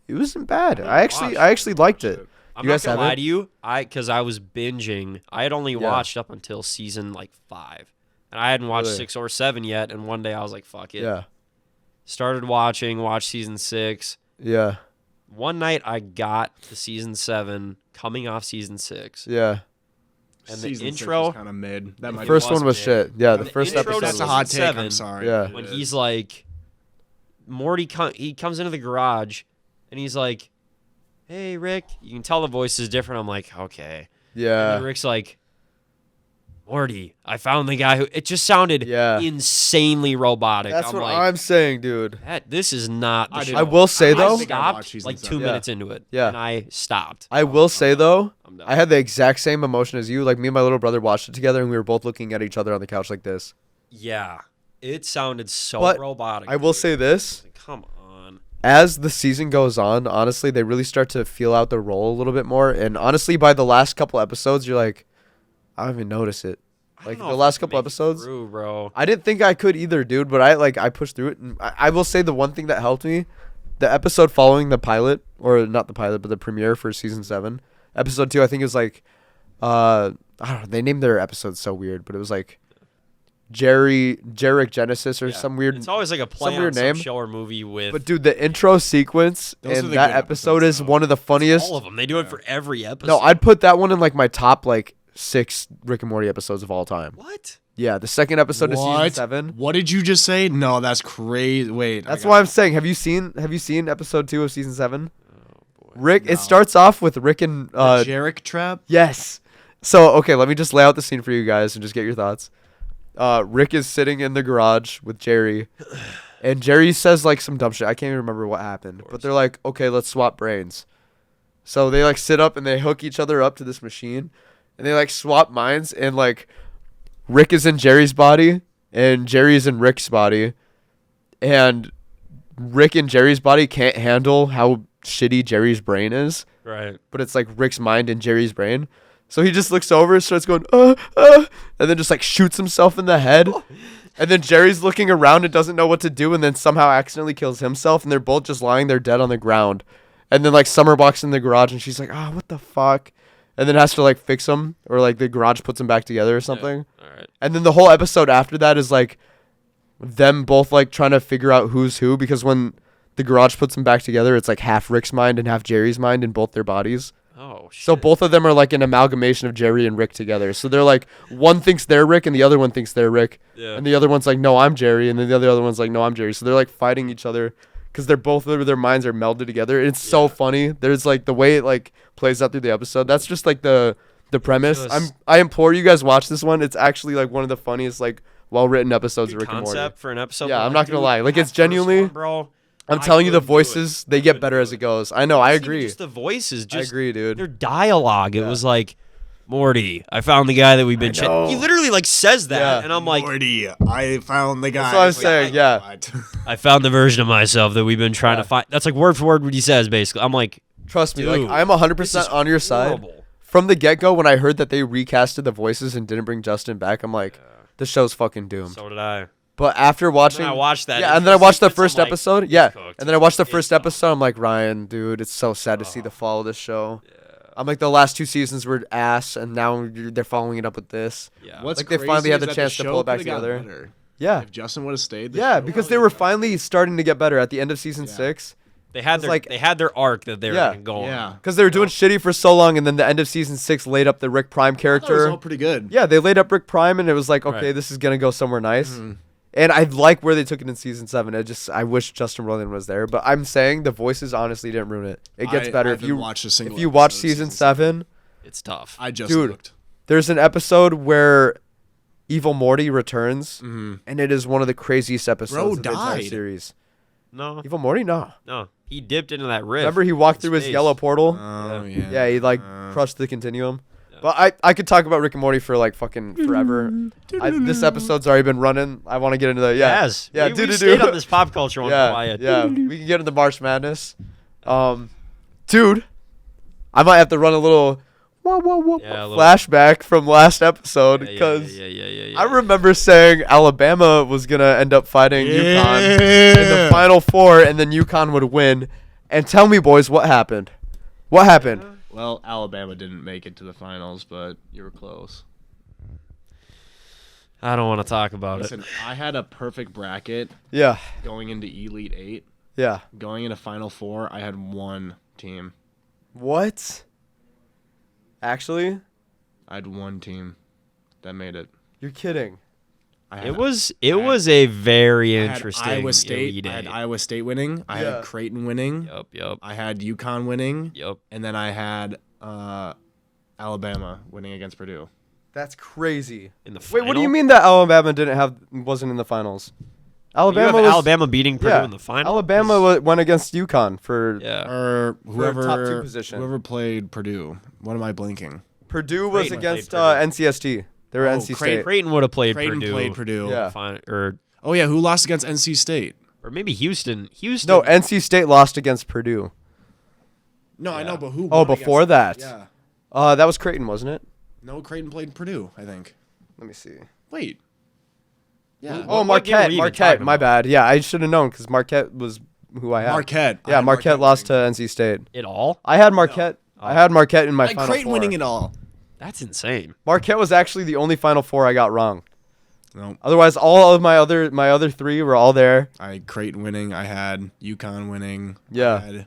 it wasn't bad. I actually liked it. I'm You not guys gonna have lie it? to you. Because I was binging. I had only Yeah. watched up until season like 5, and I hadn't watched Really? 6 or 7 yet. And one day I was like, "Fuck it." Yeah, Started watched season 6. yeah, One night I got to season 7, coming off season 6, yeah. and Season the 6 intro. was kind of mid. That might First was one was mid. shit. Yeah, the The first intro episode. to That's a Was, hot season take. 7, I'm sorry. Yeah. It When is. he's like, Morty, he comes into the garage, and he's like, "Hey, Rick." You can tell the voice is different. I'm like, okay. And yeah, then Rick's like, "Morty, I found the guy who." It just sounded Yeah. insanely robotic. that's I'm what like, I'm saying, dude. this is not the I show. didn't- I will say I though, think I stopped watched season like 7. 2 Yeah. minutes into it. Yeah. And I stopped. I will say though, I'm done. I had the exact same emotion as you. Like me and my little brother watched it together, and we were both looking at each other on the couch like this. Yeah. It sounded so But robotic. I will say this: Like, come on. as the season goes on, honestly, they really start to feel out the role a little bit more. And honestly, by the last couple episodes, you're like, I don't even notice it. Like the last couple episodes, bro. I didn't think I could either, dude. But I pushed through it. And I will say the one thing that helped me, the episode following the pilot, or not the pilot, but the premiere for season 7, episode 2. I think it was like, I don't know. They named their episodes so weird, but it was like Jarek Genesis or some weird. It's always like a play on some show or movie with. But dude, the intro sequence in that episode is one of the funniest. All of them. They do it for every episode. No, I'd put that one in like my top like 6 Rick and Morty episodes of all time. What? Yeah, the second episode of season 7. What did you just say? No, that's crazy. Wait, that's why I'm saying. Have you seen episode 2 of season 7? Oh, boy. Rick. No. It starts off with Rick and Jarek trap. Yes. So okay, let me just lay out the scene for you guys and just get your thoughts. Rick is sitting in the garage with Jerry, and Jerry says like some dumb shit. I can't even remember what happened, but they're like, okay, let's swap brains. So they like sit up and they hook each other up to this machine, and they like swap minds, and like Rick is in Jerry's body and Jerry's in Rick's body, and Rick and Jerry's body can't handle how shitty Jerry's brain is. Right. But it's like Rick's mind in Jerry's brain. So he just looks over, starts going, and then just like shoots himself in the head. And then Jerry's looking around and doesn't know what to do, and then somehow accidentally kills himself, and they're both just lying there dead on the ground. And then like Summer walks in the garage, and she's like, what the fuck? And then has to like fix him, or like the garage puts him back together or something. Yeah. All right. And then the whole episode after that is like them both like trying to figure out who's who, because when the garage puts them back together, it's like half Rick's mind and half Jerry's mind in both their bodies. Oh, shit. So both of them are like an amalgamation of Jerry and Rick together. So they're like, one thinks they're Rick and the other one thinks they're Rick. Yeah. And the other one's like, no, I'm Jerry. And then the other one's like, no, I'm Jerry. So they're like fighting each other because they're both, their minds are melded together. It's so funny. There's like the way it like plays out through the episode. That's just like the premise. I implore you guys watch this one. It's actually like one of the funniest like well-written episodes of Rick and Morty. Concept for an episode. Yeah, I'm not going to lie. Like it's genuinely, bro. I'm telling you, the voices, they get better as it goes. I know, I agree. Just the voices. I agree, dude. Their dialogue. It was like, Morty, I found the guy that we've been checking. He literally like says that, and I'm like, Morty, I found the guy. That's what I'm saying, yeah. I found the version of myself that we've been trying to find. That's like word for word what he says, basically. I'm like, trust me, dude, like I'm 100% on your side. From the get-go, when I heard that they recasted the voices and didn't bring Justin back, I'm like, this show's fucking doomed. So did I. But after watching, I watched that. Yeah, and then I watched the first episode. Yeah, and then I watched the first episode. I'm like, Ryan, dude, it's so sad to see the fall of this show. Yeah. I'm like, the last 2 seasons were ass, and now they're following it up with this. Yeah, what's like they finally had the chance to pull it back together. Better. Yeah, if Justin would have stayed. Yeah, because they were finally starting to get better at the end of season 6. They had their arc that they were going. Yeah, because they were doing shitty for so long, and then the end of season 6 laid up the Rick Prime character. That was all pretty good. Yeah, they laid up Rick Prime, and it was like, okay, this is gonna go somewhere nice. Mm-hmm. And I like where they took it in season 7. I wish Justin Roiland was there, but I'm saying the voices honestly didn't ruin it. It gets better if you watch season 7. It's tough. I just looked. There's an episode where Evil Morty returns, and it is one of the craziest episodes of the entire series. No. Evil Morty? No. He dipped into that rift. Remember he walked through his yellow portal? Oh, yeah. Yeah, he like crushed the continuum. But I could talk about Rick and Morty for like fucking forever. This episode's already been running. I want to get into the we stayed on this pop culture one for a while. Yeah, we can get into March Madness. Dude, I might have to run a little flashback from last episode because I remember saying Alabama was gonna end up fighting UConn in the Final Four, and then UConn would win. And tell me, boys, what happened? What happened? Well, Alabama didn't make it to the finals, but you were close. I don't want to talk about it. I had a perfect bracket. Yeah. Going into Elite 8. Yeah. Going into Final 4, I had one team. What? Actually? I had one team that made it. You're kidding. It was a very interesting Iowa State. Elite 8. I had Iowa State winning. I had Creighton winning. Yep. I had UConn winning. Yep. And then I had Alabama winning against Purdue. That's crazy. In the final? Wait, what do you mean that Alabama wasn't in the finals? Alabama beating Purdue in the final. Alabama went against UConn for or whoever top 2 position. Whoever played Purdue. What am I blinking? Purdue was against NCST. They were NC State. Creighton would have played Creighton Purdue. played Purdue. Yeah. Oh yeah, who lost against NC State? Or maybe Houston. No, NC State lost against Purdue. No, I know, but who? Oh, won before against that. Yeah. That was Creighton, wasn't it? No, Creighton played Purdue, I think. Let me see. Wait. Yeah. Oh, What game were Marquette. you even Marquette. talking My about? bad. Yeah, I should have known because Marquette was who I had. Marquette. I Yeah, had Marquette lost to winning. NC State. It all? I had Marquette. I had Marquette in my I had Final Creighton Four. winning it all. That's insane. Marquette was actually the only Final Four I got wrong. No, Otherwise, all of my other three were all there. I had Creighton winning. I had UConn winning. Yeah. I had,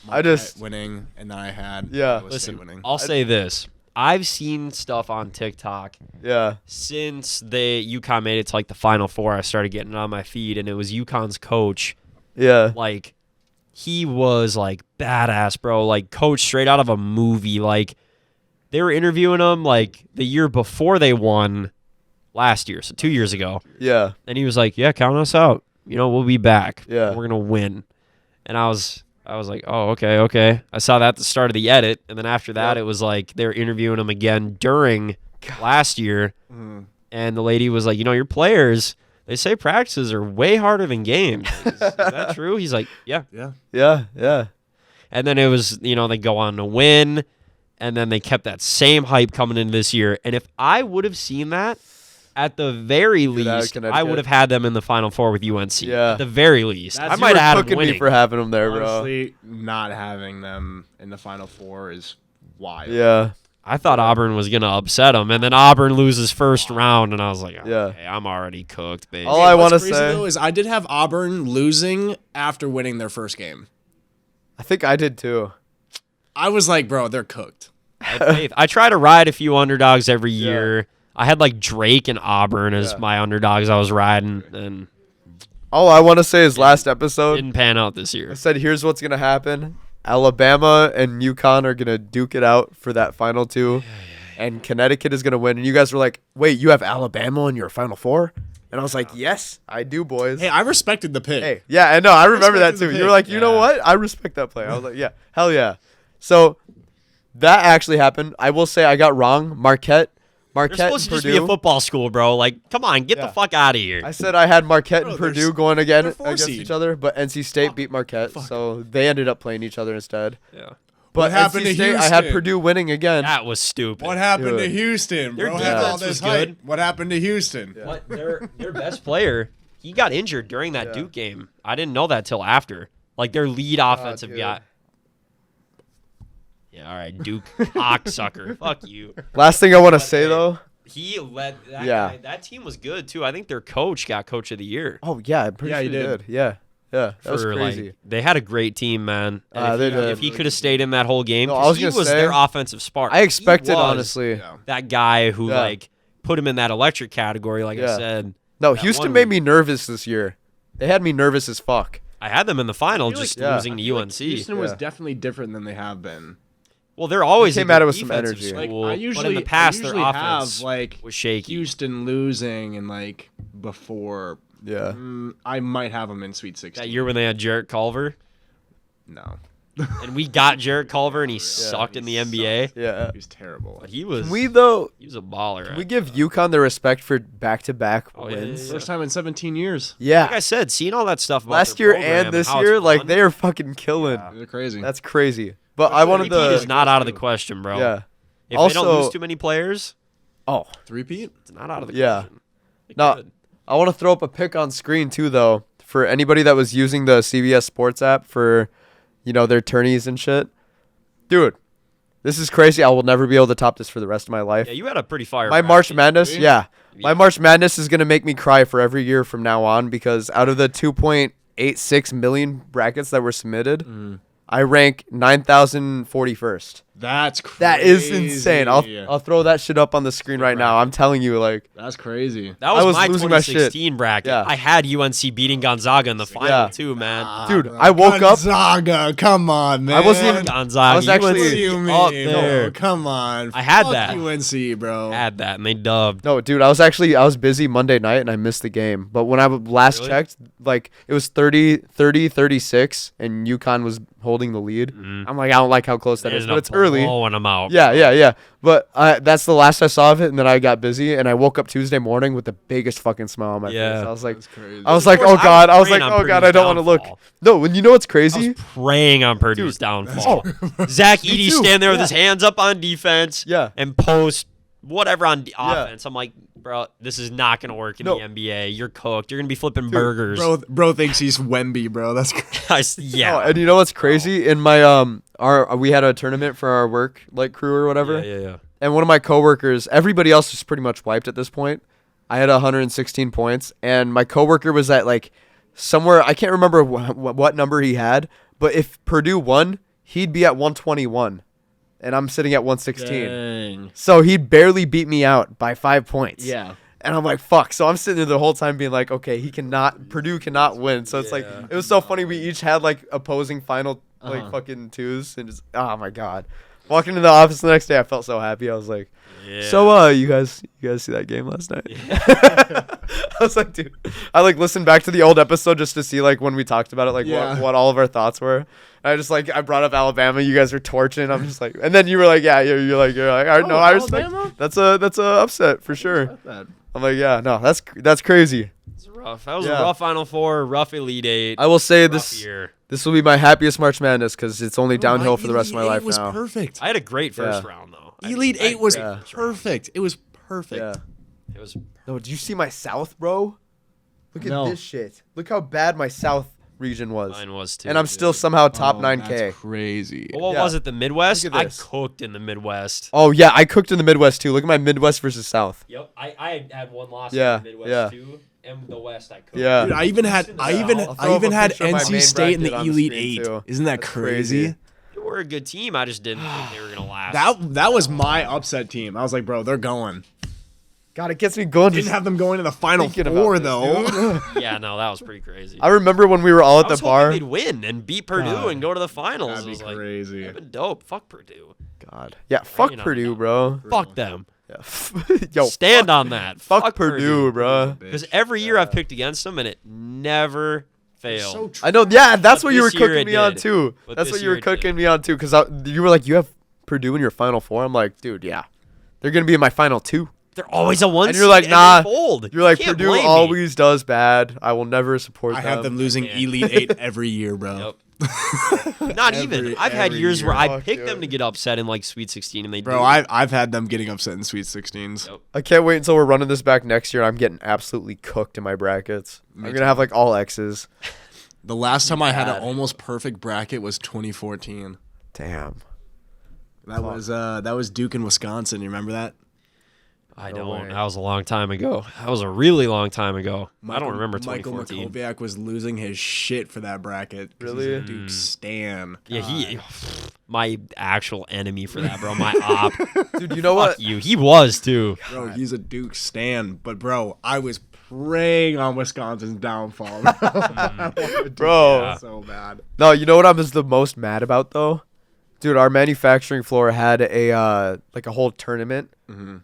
I just winning, and then I had Yeah. Iowa State Listen, winning. I'll say this. I've seen stuff on TikTok yeah. since UConn made it to like the Final Four. I started getting it on my feed, and it was UConn's coach. Yeah. Like, he was like badass, bro. Like, coach straight out of a movie. Like, they were interviewing him like the year before they won last year, so 2 years ago. Yeah. And he was like, "Yeah, count us out. You know, we'll be back. Yeah. We're gonna win." And I was like, "Oh, okay." I saw that at the start of the edit, and then after that, it was like they were interviewing him again during last year, and the lady was like, "You know, your players, they say practices are way harder than games. Is that true?" He's like, "Yeah." Yeah. Yeah. Yeah. And then it was, you know, they go on to win, and then they kept that same hype coming into this year. And if I would have seen that, at the very out of least, I Connecticut. would have had them in the Final Four with UNC. Yeah. At the very least. That's- I might have had them cooking winning. me for having them there, bro. Honestly, not having them in the Final Four is wild. Yeah. I thought Auburn was going to upset them, and then Auburn loses first round, and I was like, Yeah. okay, I'm already cooked, baby. All I What's want to crazy, say, though, is I did have Auburn losing after winning their first game. I think I did too. I was like, bro, they're cooked. I had faith. I try to ride a few underdogs every year. I had like Drake and Auburn as my underdogs I was riding, and All I want to say is last episode, didn't pan out this year. I said, here's what's going to happen. Alabama and UConn are going to duke it out for that final two, and Connecticut is going to win. And you guys were like, wait, you have Alabama in your Final Four? And I was like, yes, I do, boys. Hey, I respected the pick. Hey, yeah, I know. I remember that respected too. the You were pick. like, you know what? I respect that play. I was like, yeah, hell yeah. So that actually happened. I will say I got wrong. Marquette They're and supposed to just be a Purdue. football school, bro. Like, come on, get the Yeah. fuck out of here. I said I had Marquette and Bro, they're Purdue s- going they're again four against seed. each other, but NC State beat Marquette, so they ended up playing each other instead. Yeah. But What happened NC to State, I had Houston? Purdue winning again. That was stupid. What happened to Dude. Houston, Their bro? defense Had all this was hype. good. What happened to Houston? What their best player, he got injured during that Duke game. I didn't know that till after. Like their lead offensive dude. guy. Yeah, all right, Duke cocksucker. Fuck you. Last thing I want to say though. He led that Yeah. guy. That team was good too. I think their coach got coach of the year. Oh yeah, I'm pretty Yeah, sure he he did. did. Yeah, that was For, crazy. like, they had a great team, man. And They if he, did. if he could have stayed in that whole game, No, 'cause I was he gonna was say, their offensive spark. I expected He was honestly. Yeah. that guy who Yeah. like put him in that electric category. Like I Yeah. said, No, that Houston one made week. me nervous this year. They had me nervous as fuck. I had them in the final, feel like- just Yeah. losing to UNC. Houston was Yeah. definitely different than they have been. Well, they're always They came a at good it with some defensive energy. Like school, I usually, but in the past, I their usually offense have like was shaky. Houston losing and like before. Yeah. I might have them in Sweet 16. That year when they had Jarrett Culver, No, and we got Jarrett Culver, and he sucked in the NBA. Yeah. he was terrible. But he was Can we though? he was a baller. Can we give UConn the respect for back-to-back Oh, yeah, wins? yeah, First time in 17 years. Yeah. Like I said, seeing all that stuff about Last their year program and this how year, it's like fun. they are fucking killing. They're crazy. That's crazy. But I wanted Repeat is to. not out of the question, bro. Yeah. If they Also- don't lose too many players, Oh. Three-peat? it's not out of the Yeah. question. They No, could. I want to throw up a pic on screen too, though, for anybody that was using the CBS Sports app for, their tourneys and shit. Dude, this is crazy. I will never be able to top this for the rest of my life. Yeah, you had a pretty fire. My March Madness, really? yeah. My Yeah. March Madness is going to make me cry for every year from now on because out of the 2.86 million brackets that were submitted, I rank 9,041st. That's crazy. That is insane. I'll throw that shit up on the screen right now. I'm telling you, like, That's crazy. That was, I was my losing my shit. 2016 bracket. Yeah. I had UNC beating Gonzaga in the final Yeah. too, man. dude, I woke up. Gonzaga, come on, man. I wasn't even- Gonzaga. I was actually- What do you mean? up there. No, come on. I had Fuck that. UNC, bro. Had that, and they dubbed. No, dude, I was busy Monday night and I missed the game. But when I last Really? checked, like, it was 30, 36, and UConn was holding the lead. I'm like, I don't like how close that They is, ended but up it's early. early. blowing them out. Yeah. But that's the last I saw of it, and then I got busy, and I woke up Tuesday morning with the biggest fucking smile on my face. I was like, crazy. oh God, I was like, oh God, I don't want to look. No, when you know what's I crazy? was praying on Purdue's downfall. Zach Edey stand there with his hands up on defense and post whatever on offense. I'm like, bro, this is not going to work in the NBA. You're cooked. You're going to be flipping burgers. Bro thinks he's Wemby, bro. That's crazy. Yeah. Oh, and you know what's crazy? In my we had a tournament for our work crew or whatever. Yeah. And one of my coworkers, everybody else was pretty much wiped at this point. I had 116 points, and my coworker was at like somewhere, I can't remember what number he had, but if Purdue won, he'd be at 121, and I'm sitting at 116. Dang. So he barely beat me out by 5 points. Yeah. And I'm like, fuck. So I'm sitting there the whole time being like, okay, Purdue cannot win. So it's like, it was so funny. We each had like opposing final fucking twos, and just, oh my God. Walking into the office the next day, I felt so happy. I was like, so you guys see that game last night? I was like, dude, I like listened back to the old episode just to see like when we talked about it, like what all of our thoughts were. And I just like, I brought up Alabama. You guys were torching. I'm just like, and then you were like, yeah, you're like, all right, no, I respect. That's a upset for sure. I'm like, yeah, no, that's crazy. It's rough. That was a rough Final Four, rough Elite Eight. I will say year. This will be my happiest March Madness because it's only downhill for the rest of my life now. It was perfect. I had a great first round though. Elite Eight was perfect. It was perfect. Yeah. It was. No, did you see my South, bro? Look at this shit. Look how bad my South region was. Mine was too. And I'm still somehow top 9K. That's crazy. Well, what was it? The Midwest? Look at I this. cooked in the Midwest. Oh yeah, I cooked in the Midwest too. Look at my Midwest versus South. Yep. I had one loss Yeah, in the Midwest yeah. too. And the West, I cooked. Yeah. Dude, I even had picture of my NC main State in the bracket on the Elite screen, Eight. too. Isn't that That's crazy? They were a good team. I just didn't think they were gonna last. That was my upset team. I was like, bro, they're going. God, it gets me going. Didn't have them going to the Final thinking Four about this, though. Yeah, no, that was pretty crazy. I remember when we were all at I the was bar. hoping they'd win and beat Purdue and go to the finals. That'd I be was like, crazy. that'd been dope. Fuck Purdue. God. Yeah, fuck Rain on Purdue, them. bro. Fuck them. Yeah. Yo, Stand on that. fuck Purdue, bro. Because every year I've picked against them and it never failed. So true. I know. Yeah, that's what you were this year cooking it me on did. too. But That's this what you year were it cooking did. me on too. Because you were like, you have Purdue in your Final Four. I'm like, dude, yeah, they're gonna be in my Final Two. They're always a one. And you're like, seed nah. And they fold. You're like, You can't Purdue blame me. always does bad. I will never support I them. have them losing Yeah. Elite Eight every year, bro. Yep. Not even. I've had every years year. where I Fuck, picked them dude. to get upset in like Sweet 16 and they Bro, do. I've had them getting upset in Sweet 16s. Yep. I can't wait until we're running this back next year. I'm getting absolutely cooked in my brackets. I'm gonna have like all X's. The last time I had an Bad. almost perfect bracket was 2014. Damn. That was Duke and Wisconsin. You remember that? I No don't. way. That was a long time ago. That was a really long time ago. I don't remember Michael 2014. Makoviak was losing his shit for that bracket. 'cause he's Really? a Duke stan. Yeah, he, my actual enemy for that, bro. My op. Dude, you know what? Fuck you. He was too. Bro, he's a Duke stan. But bro, I was preying on Wisconsin's downfall. Bro. Yeah. So bad. No, you know what I was the most mad about though? Dude, our manufacturing floor had a like a whole tournament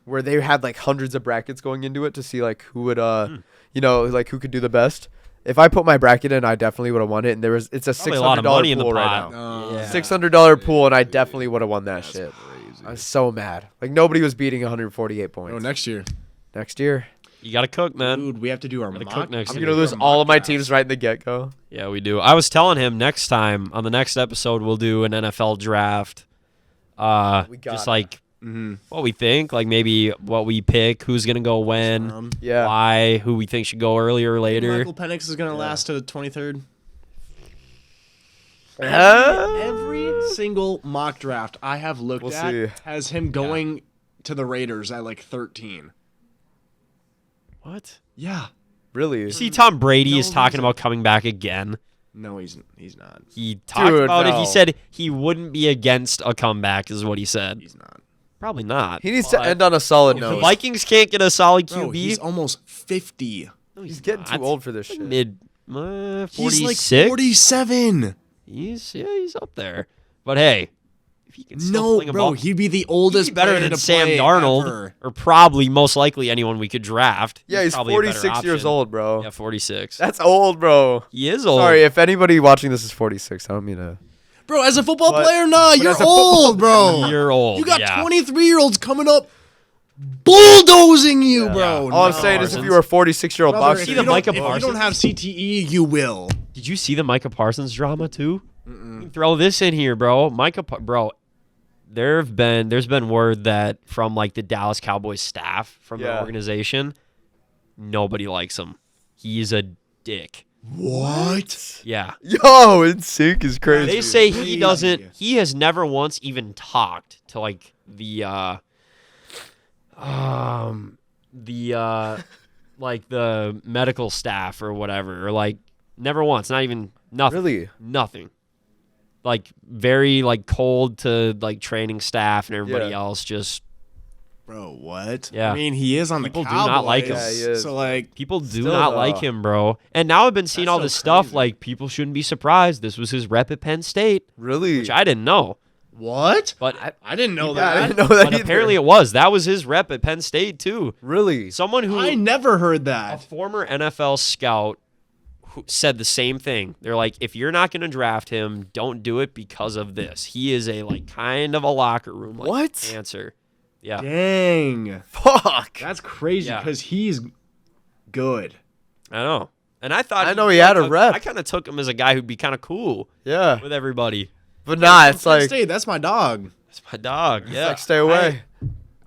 where they had like hundreds of brackets going into it to see like who would you know, like who could do the best. If I put my bracket in, I definitely would have won it. And it's a Probably a lot of money in the pool right pot. now. Yeah. $600 pool, and I definitely would have won that shit. Crazy. I was so mad. Like nobody was beating 148 points. Oh, next year. Next year, You gotta cook, man. Dude, we have to do our Gotta mock. cook next I'm year. gonna lose all of my teams right in the get go. Yeah, we do. I was telling him next time on the next episode we'll do an NFL draft. We Just gotta. like what we think, like maybe what we pick, who's gonna go when, Yeah. why, who we think should go earlier or later. Michael Penix is gonna last to the 23rd. Uh, Every single mock draft I have looked We'll at see. has him going to the Raiders at like 13. What? Yeah. Really? You see, Tom Brady No is talking reason. about coming back again. No, he's not. He talked Dude, about it. no. He said he wouldn't be against a comeback, is what he said. He's not. Probably not. He needs to but end on a solid The note. Vikings can't get a solid Bro, he's QB. almost 50. No, He's getting not. too old for this shit. Mid 46. He's like 47. He's up there. But hey, if he can still No, fling a bro, ball, he'd be the he'd oldest be better player than to Sam play Darnold, ever. or probably most likely anyone we could draft. Yeah, he's probably a better 46 years option. old, bro. Yeah, 46. That's old, bro. He is old. Sorry, if anybody watching this is 46, I don't mean to. Bro, as a football But- player, nah, but you're as a football old, bro. You're old. You got yeah. 23-year-olds coming up bulldozing you, bro. All I'm No. saying is if you were a 46-year-old Brother, boxer, See if the you don't- Micah if you don't Parsons? have CTE, you will. Did you see the Micah Parsons drama too? You can throw this in here, bro. Bro, there's been word that from like the Dallas Cowboys staff from the Yeah. organization, nobody likes him. He's a dick. What? Yeah. yo, in sync is crazy. They say Crazy. he has never once even talked to like the like the medical staff or whatever, or like never once, not even nothing. Really? Nothing. Like very like cold to like training staff and everybody Yeah. else. Just Bro, what? Yeah. I mean, he is on People the do Cowboys. not like him. Yeah, he is. So, like, people do Still, not though. like him, bro. And now I've been seeing That's all so this stuff crazy. like people shouldn't be surprised. This was his rep at Penn State, Really? which I didn't know. what? But I didn't know Yeah, I that. didn't know that but either. apparently it was. That was his rep at Penn State too. Really? Someone who I never heard a that. former NFL scout who said the same thing. They're like, if you're not going to draft him, don't do it because of this. He is a like kind of a locker room like, What? cancer. Yeah. Dang. Fuck. That's crazy Yeah. because he's good. I know. And I thought I know he had a rep. I kind of took him as a guy who'd be kind of cool Yeah. with everybody. But nah, it's Penn like, State, that's my dog. It's my dog. Yeah. like stay away.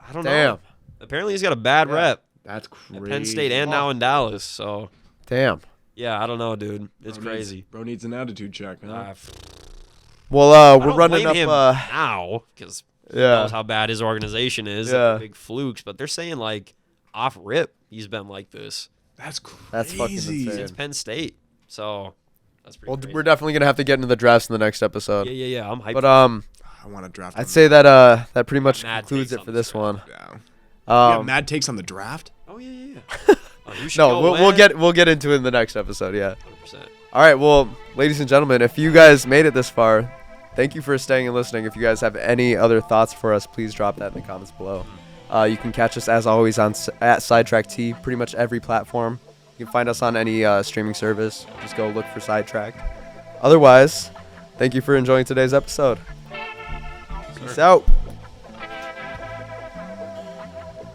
I don't know. Damn. Apparently he's got a bad Yeah. rep That's at crazy. Penn State and now in Dallas. So Damn. yeah, I don't know, dude. It's Bro crazy. Bro needs an attitude check, huh? Well, I we're don't running blame him up. now because Yeah. knows how bad his organization is. Yeah. The big flukes, but they're saying like off rip, he's been like this That's crazy. That's fucking insane. since Penn State. So that's pretty. Well, crazy. we're definitely gonna have to get into the drafts in the next episode. Yeah. I'm hyped. But I want to draft I'd him. say that that pretty much Mad concludes takes it on for this this one. Yeah. You have Um, mad takes on the draft? oh yeah. Oh, you should no, go we'll get into it in the next episode. Yeah. 100%. All right. Well, ladies and gentlemen, if you guys made it this far, thank you for staying and listening. If you guys have any other thoughts for us, please drop that in the comments below. You can catch us as always on at Sidetracked T, pretty much every platform. You can find us on any streaming service. Just go look for Sidetracked. Otherwise, thank you for enjoying today's episode. Peace out.